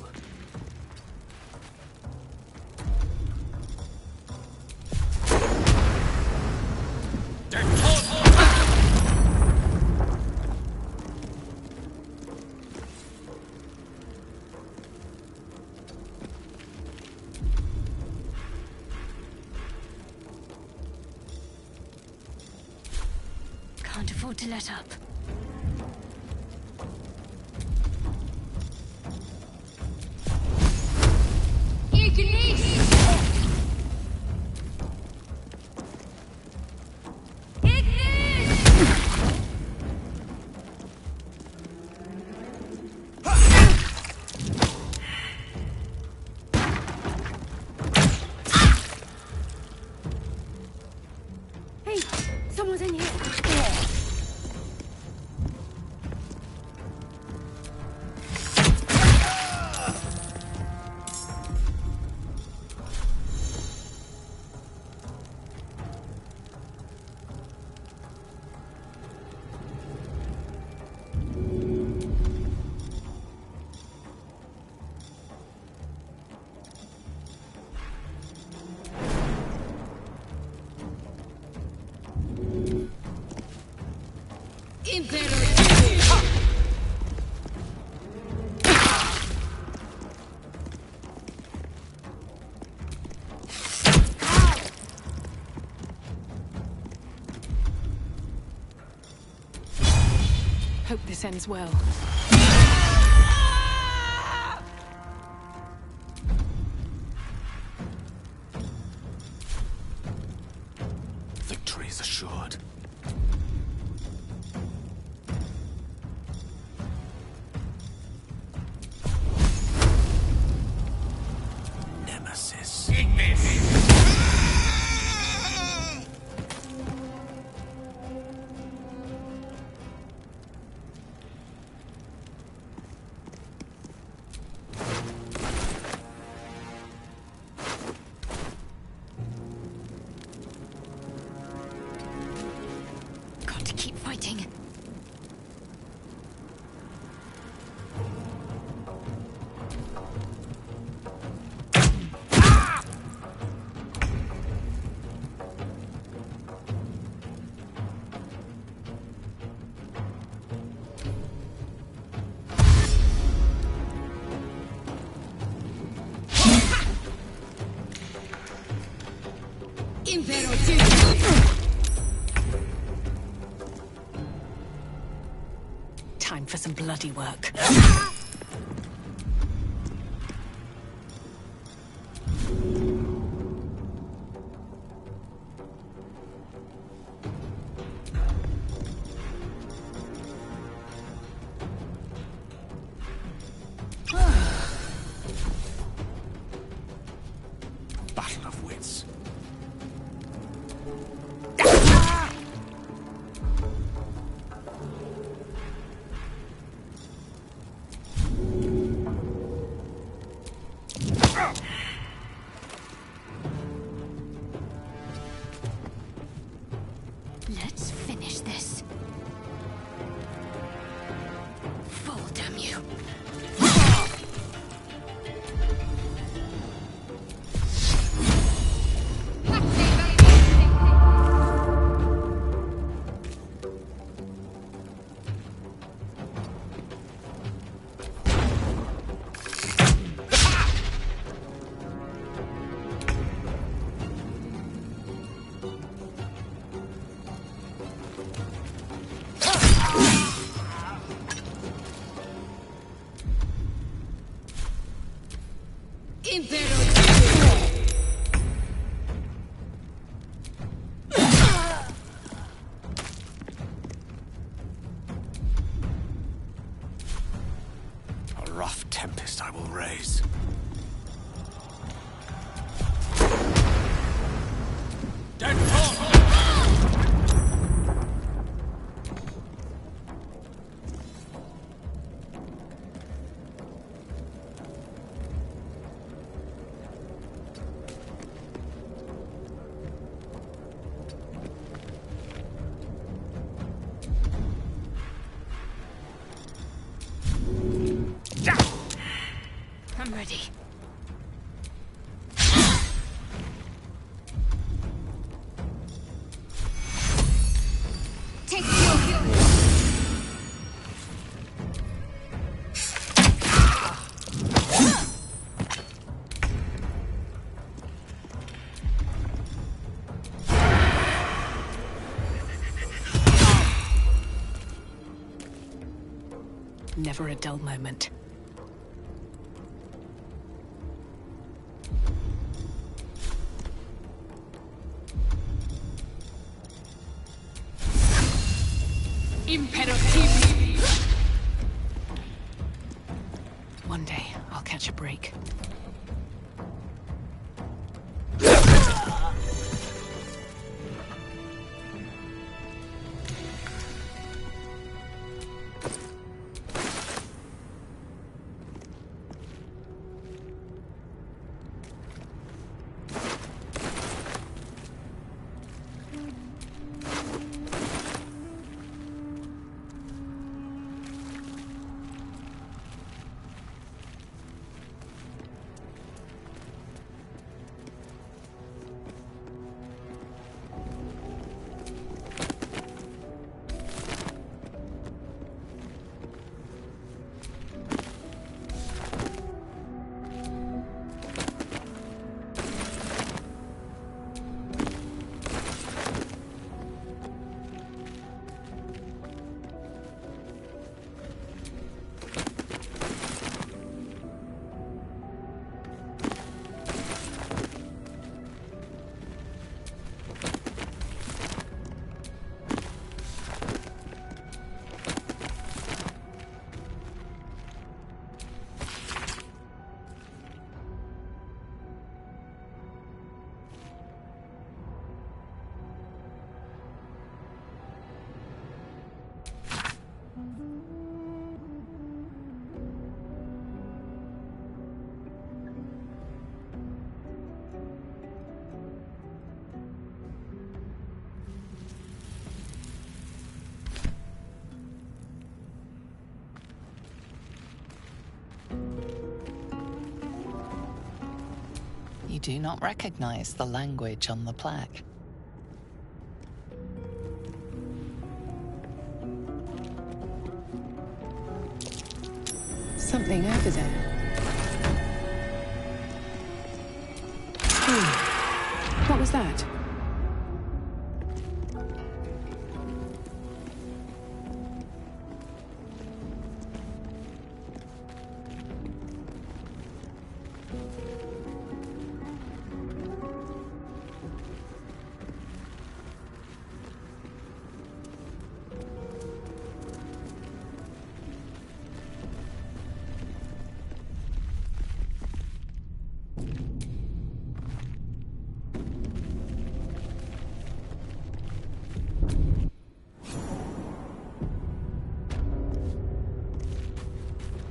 [SPEAKER 9] Can't afford to let up. Hey, someone's in here.
[SPEAKER 6] Hope this ends well.
[SPEAKER 1] Victory is assured. Nemesis.
[SPEAKER 3] Got to keep fighting.
[SPEAKER 6] Time for some bloody work.
[SPEAKER 1] battle of wits.
[SPEAKER 3] Let's finish this. Fall, damn you.
[SPEAKER 1] A rough tempest I will raise.
[SPEAKER 3] I'm ready. Take your
[SPEAKER 6] Never a dull moment. Imperative! One day, I'll catch a break.
[SPEAKER 4] You do not recognize the language on the plaque.
[SPEAKER 6] Something over there. What was that?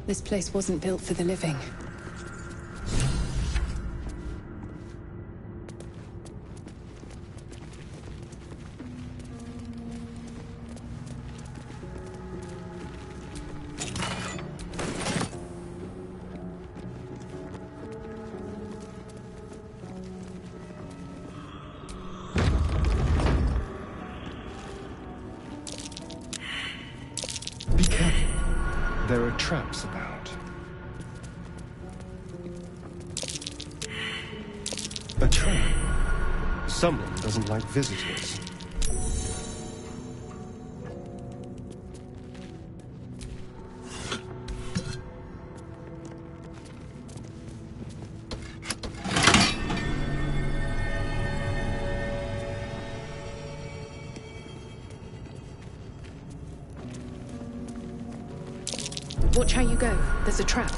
[SPEAKER 4] This place wasn't built for the living.
[SPEAKER 10] Be careful. There are traps about. A trap? Someone doesn't like visitors.
[SPEAKER 6] Watch how you go. There's a trap.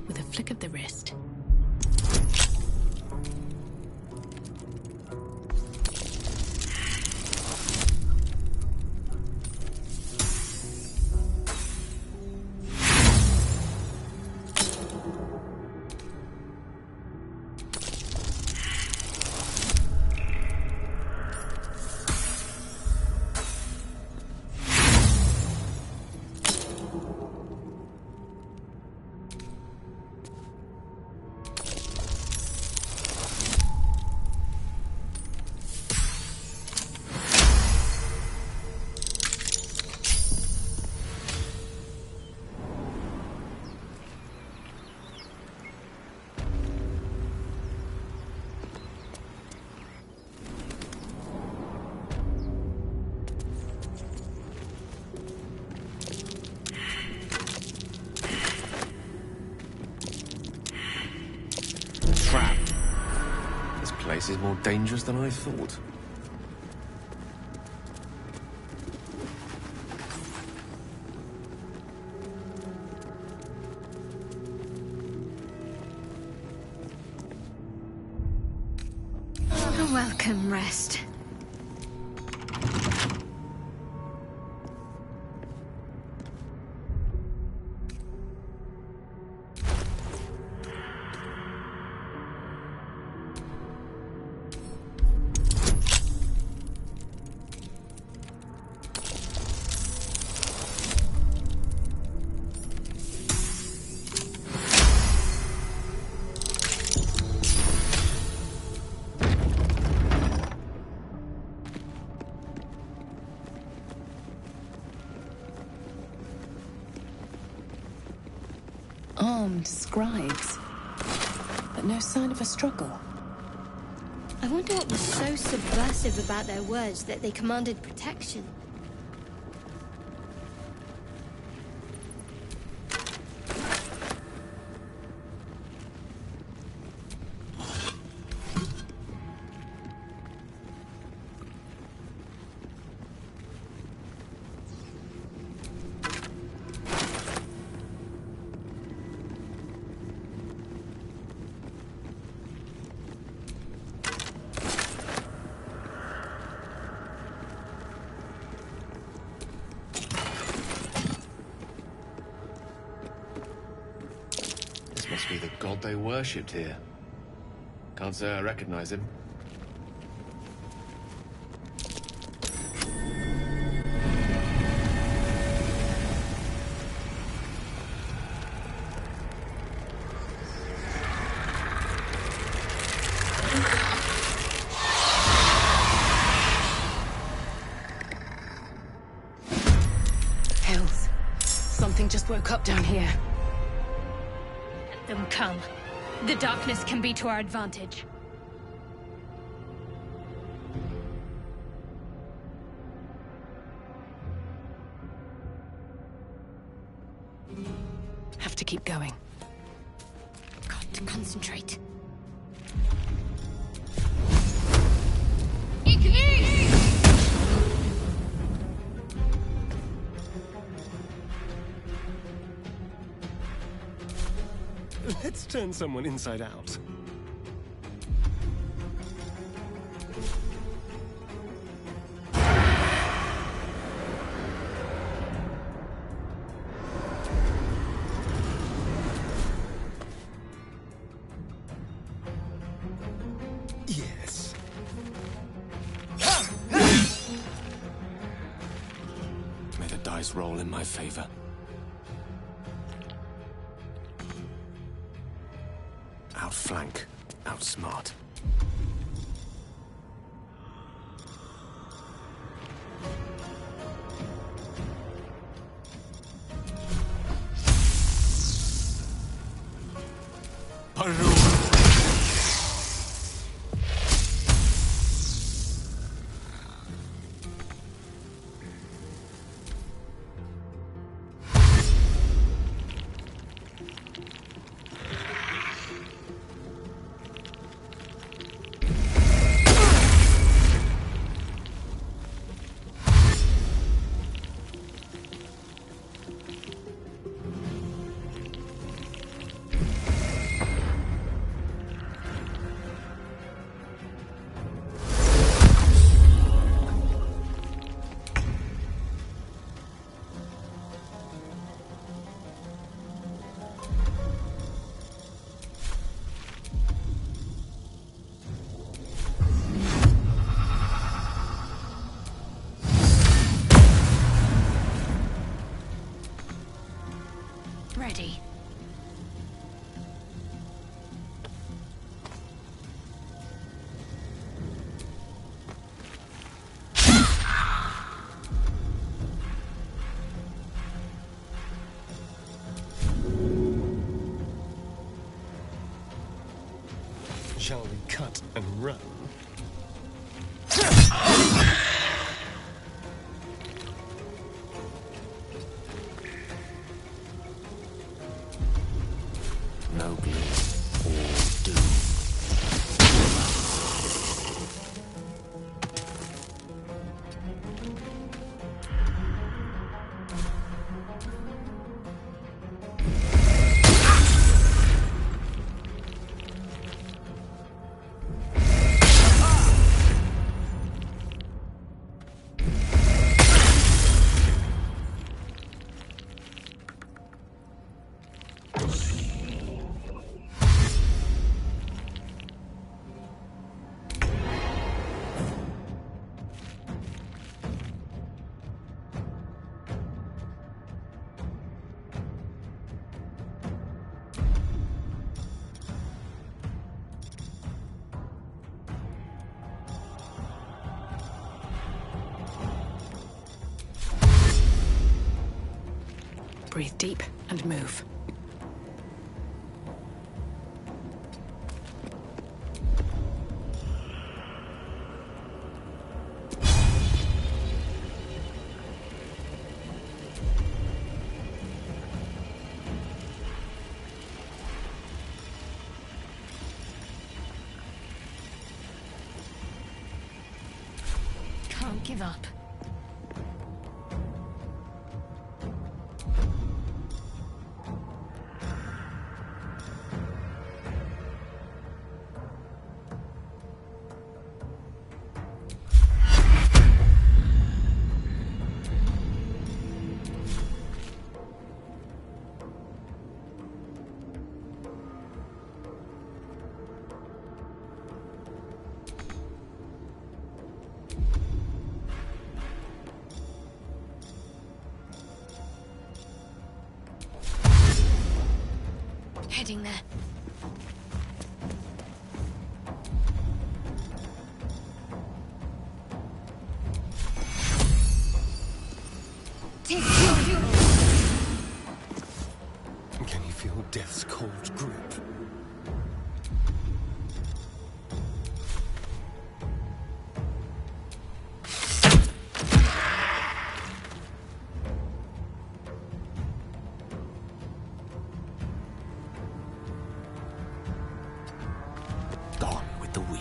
[SPEAKER 6] With a flick of the wrist.
[SPEAKER 11] Trap. This place is more dangerous than I thought.
[SPEAKER 9] A welcome rest.
[SPEAKER 4] Armed scribes. But
[SPEAKER 14] but no sign of a struggle.
[SPEAKER 9] I wonder what was so subversive about their words that they commanded protection.
[SPEAKER 11] Must be the god they worshipped here. Can't say I recognize him.
[SPEAKER 6] Hells. Something just woke up down here.
[SPEAKER 9] Let them come. The darkness can be to our advantage.
[SPEAKER 6] Have to keep going.
[SPEAKER 9] Got to concentrate.
[SPEAKER 10] Let's turn someone inside out. Yes.
[SPEAKER 1] May the dice roll in my favor. Outflank, outsmart.
[SPEAKER 9] Ready.
[SPEAKER 10] Shall we cut and run?
[SPEAKER 1] No gloom or doom.
[SPEAKER 6] Breathe deep and move.
[SPEAKER 3] Don't give up. Heading there.
[SPEAKER 10] Can you feel death's cold grip?
[SPEAKER 1] Gone with the weave.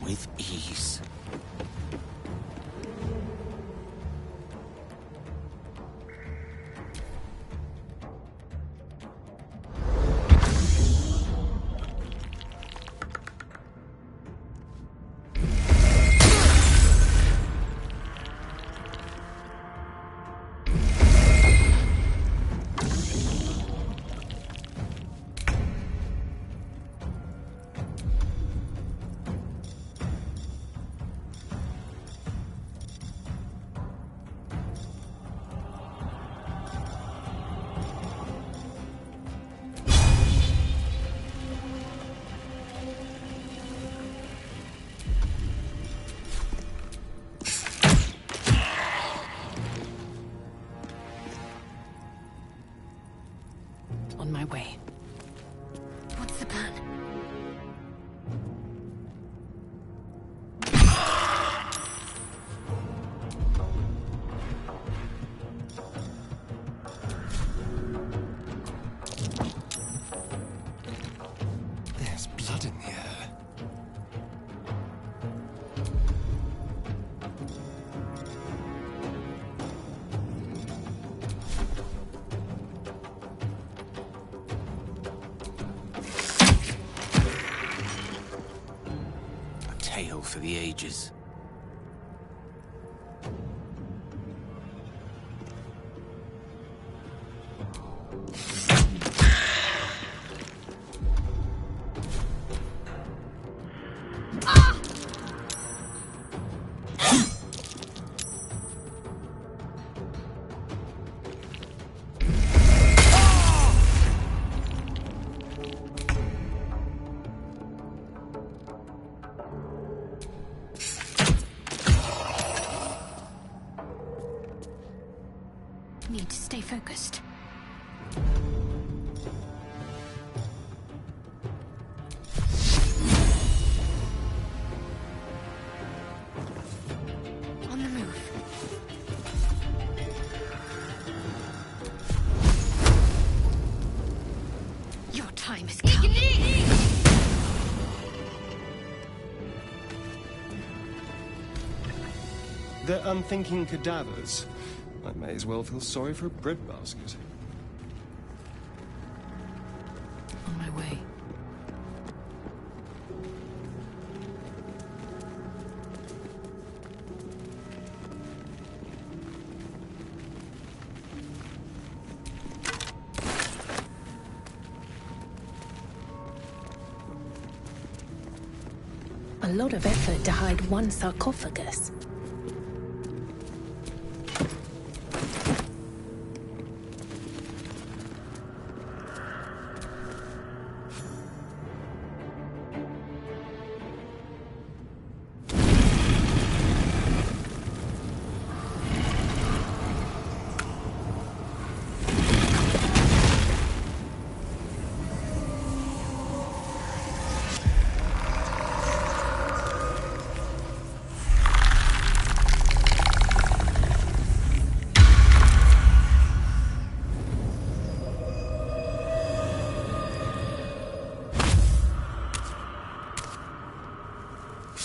[SPEAKER 1] With ease.
[SPEAKER 6] On my way.
[SPEAKER 3] What's the plan?
[SPEAKER 10] There's blood in the air.
[SPEAKER 1] A tale for the ages.
[SPEAKER 3] Need to stay focused. On the move. Your time has come.
[SPEAKER 10] They're unthinking cadavers. I may as well feel sorry for a breadbasket.
[SPEAKER 6] On my way.
[SPEAKER 14] A lot of effort to hide one sarcophagus.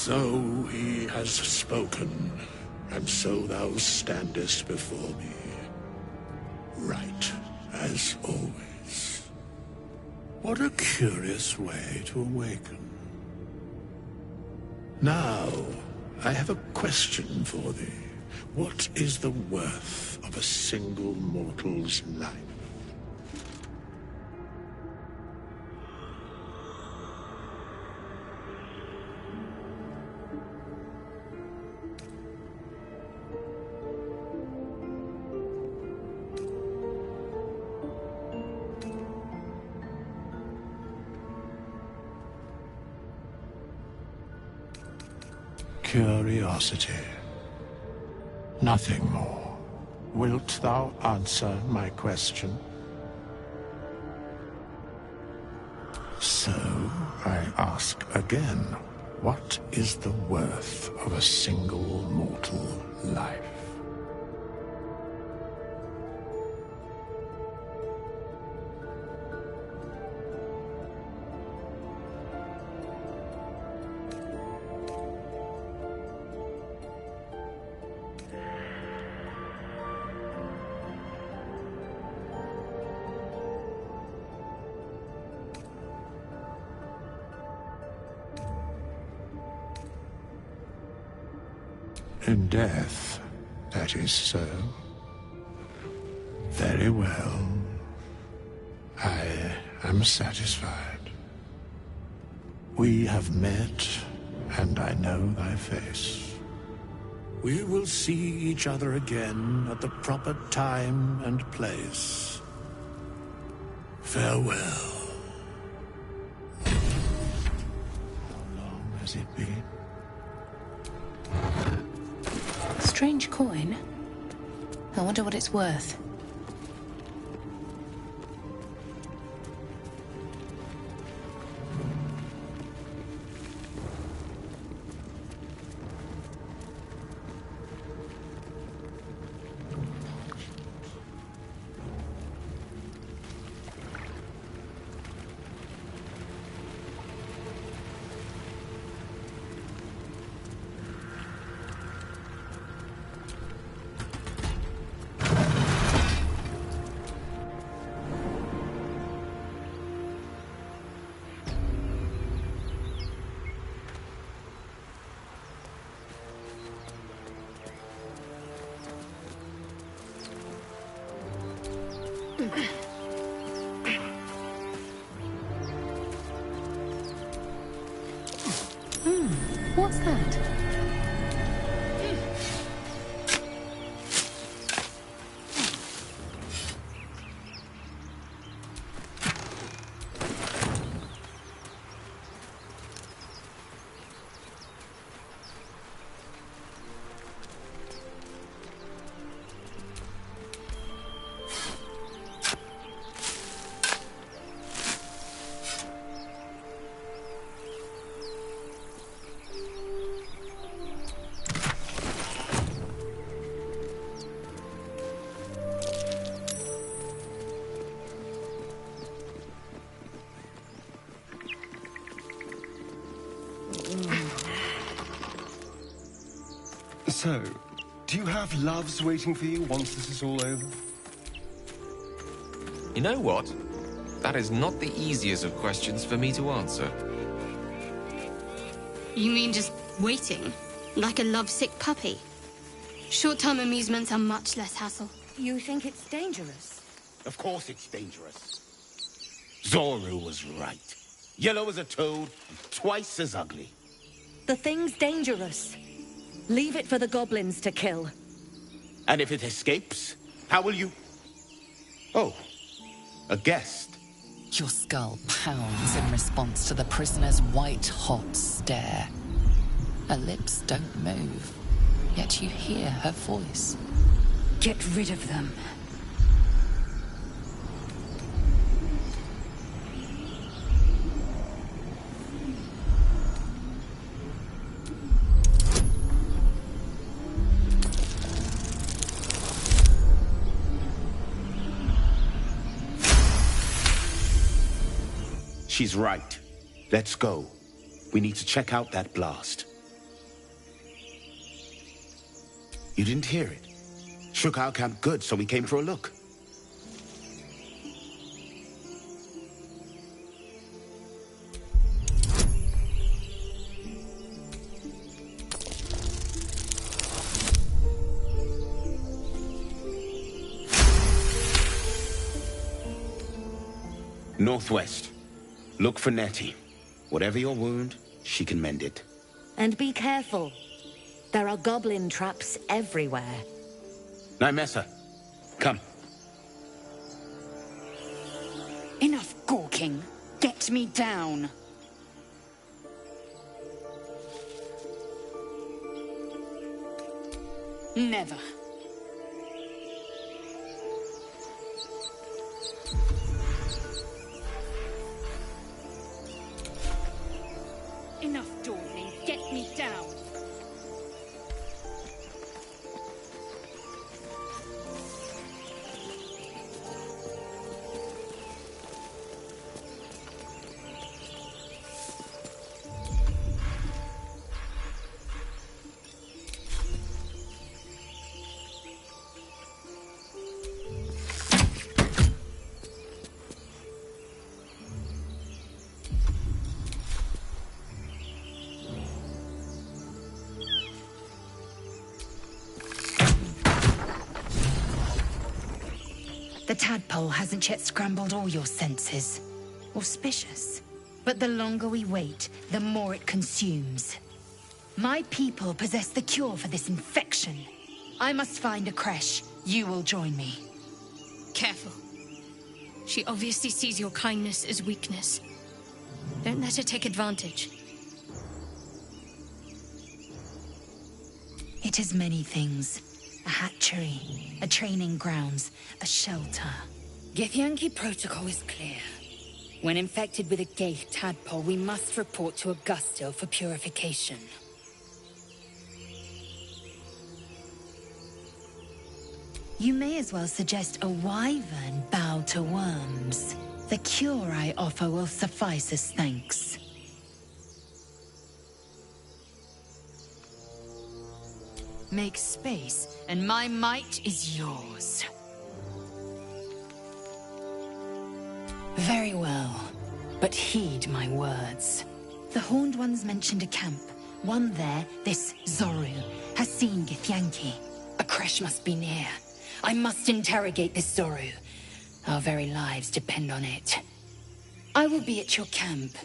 [SPEAKER 8] So he has spoken, and so thou standest before me. Right, as always. What a curious way to awaken. Now, I have a question for thee. What is the worth of a single mortal's life? Curiosity. Nothing more. Wilt thou answer my question? So, I ask again, what is the worth of a single mortal life? In death, that is so. Very well. I am satisfied. We have met, and I know thy face. We will see each other again at the proper time and place. Farewell. How long has it been?
[SPEAKER 14] Strange coin. I wonder what it's worth. What's that?
[SPEAKER 10] So, do you have loves waiting for you once this is all over?
[SPEAKER 15] You know what? That is not the easiest of questions for me to answer.
[SPEAKER 9] You mean just waiting? Like a lovesick puppy? Short-term amusements are much less hassle.
[SPEAKER 16] You think it's dangerous?
[SPEAKER 12] Of course it's dangerous. Zoru was right. Yellow as a toad, twice as ugly.
[SPEAKER 16] The thing's dangerous. Leave it for the goblins to kill.
[SPEAKER 12] And if it escapes, how will you... Oh, a guest.
[SPEAKER 4] Your skull pounds in response to the prisoner's white-hot stare. Her lips don't move, yet you hear her voice.
[SPEAKER 3] Get rid of them.
[SPEAKER 12] She's right. Let's go. We need to check out that blast.
[SPEAKER 17] You didn't hear it? Shook our camp good, so we came for a look. Northwest. Look for Nettie. Whatever your wound, she can mend it.
[SPEAKER 16] And be careful. There are goblin traps everywhere.
[SPEAKER 17] Nymessa, come.
[SPEAKER 3] Enough gawking. Get me down. Never. Enough dawdling. Get me down. The tadpole hasn't yet scrambled all your senses. Auspicious. But the longer we wait, the more it consumes. My people possess the cure for this infection. I must find a creche. You will join me.
[SPEAKER 9] Careful. She obviously sees your kindness as weakness. Don't let her take advantage.
[SPEAKER 3] It is many things. A hatchery, a training grounds, a shelter. Githyanki protocol is clear. When infected with a Gaith tadpole, we must report to Augustil for purification. You may as well suggest a wyvern bow to worms. The cure I offer will suffice as thanks. Make space, and my might is yours. Very well, but heed my words. The Horned Ones mentioned a camp. One there, this Zoru, has seen Githyanki. A creche must be near. I must interrogate this Zoru. Our very lives depend on it. I will be at your camp.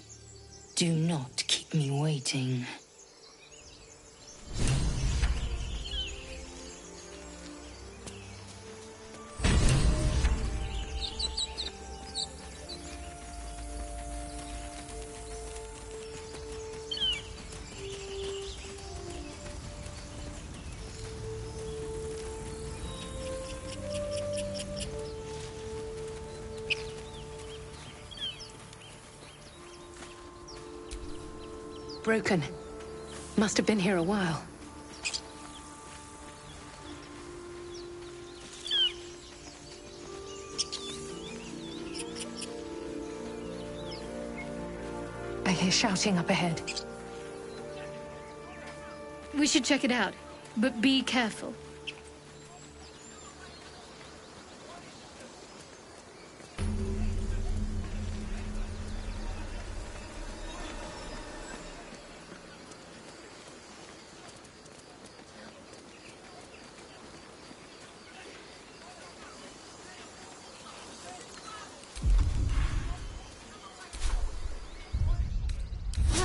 [SPEAKER 3] Do not keep me waiting.
[SPEAKER 6] Broken. Must have been here a while. I hear shouting up ahead.
[SPEAKER 9] We should check it out, but be careful.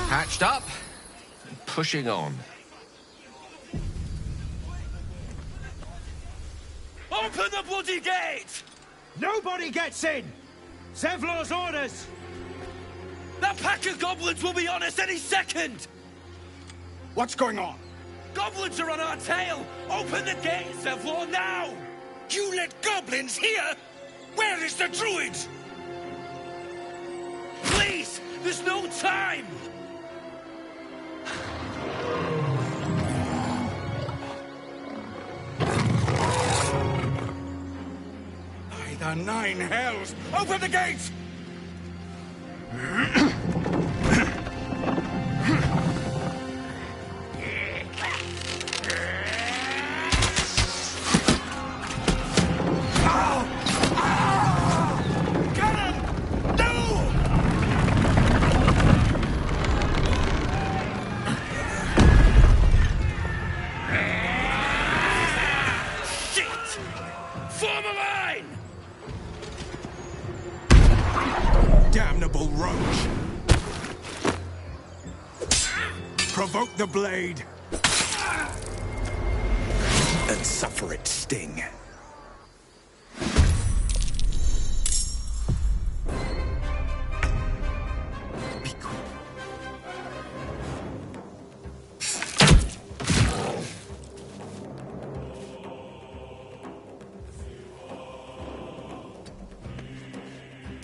[SPEAKER 15] Hatched up, pushing on.
[SPEAKER 13] Open the bloody gate! Nobody gets in! Zevlor's orders! That pack of goblins will be on us any second!
[SPEAKER 12] What's going on?
[SPEAKER 13] Goblins are on our tail! Open the gate, Zevlor, now!
[SPEAKER 12] You let goblins here? Where is the druid?
[SPEAKER 13] Please! There's no time!
[SPEAKER 12] By the nine hells! Open the gates!
[SPEAKER 13] damnable roach! Provoke the blade! And suffer its sting.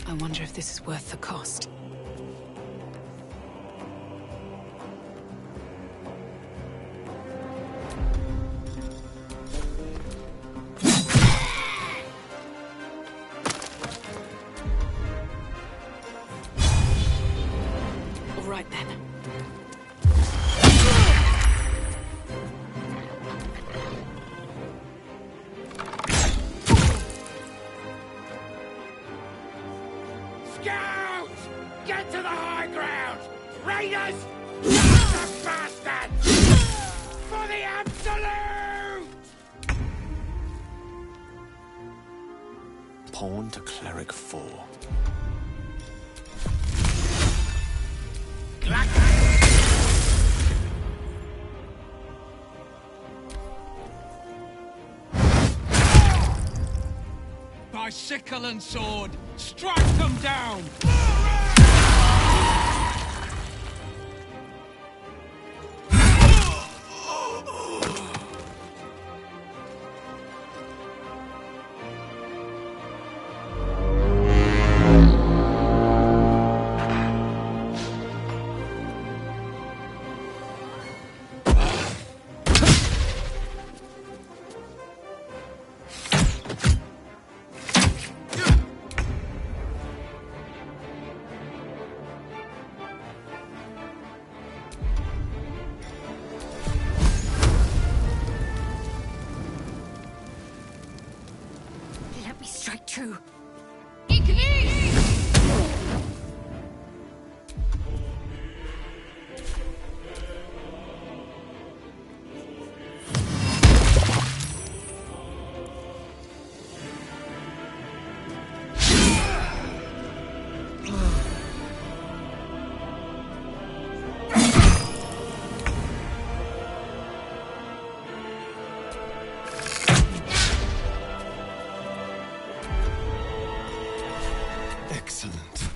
[SPEAKER 6] I wonder if this is worth the cost. All right then.
[SPEAKER 13] Scouts! Get to the high ground! Raiders! The bastards! For the absolute!
[SPEAKER 1] Pawn to cleric 4.
[SPEAKER 13] By sickle and sword, strike them down!
[SPEAKER 3] Let me strike true.
[SPEAKER 10] Excellent.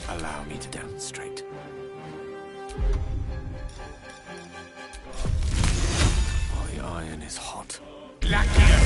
[SPEAKER 1] Allow me to demonstrate. While the iron is hot.
[SPEAKER 13] Blackbeard!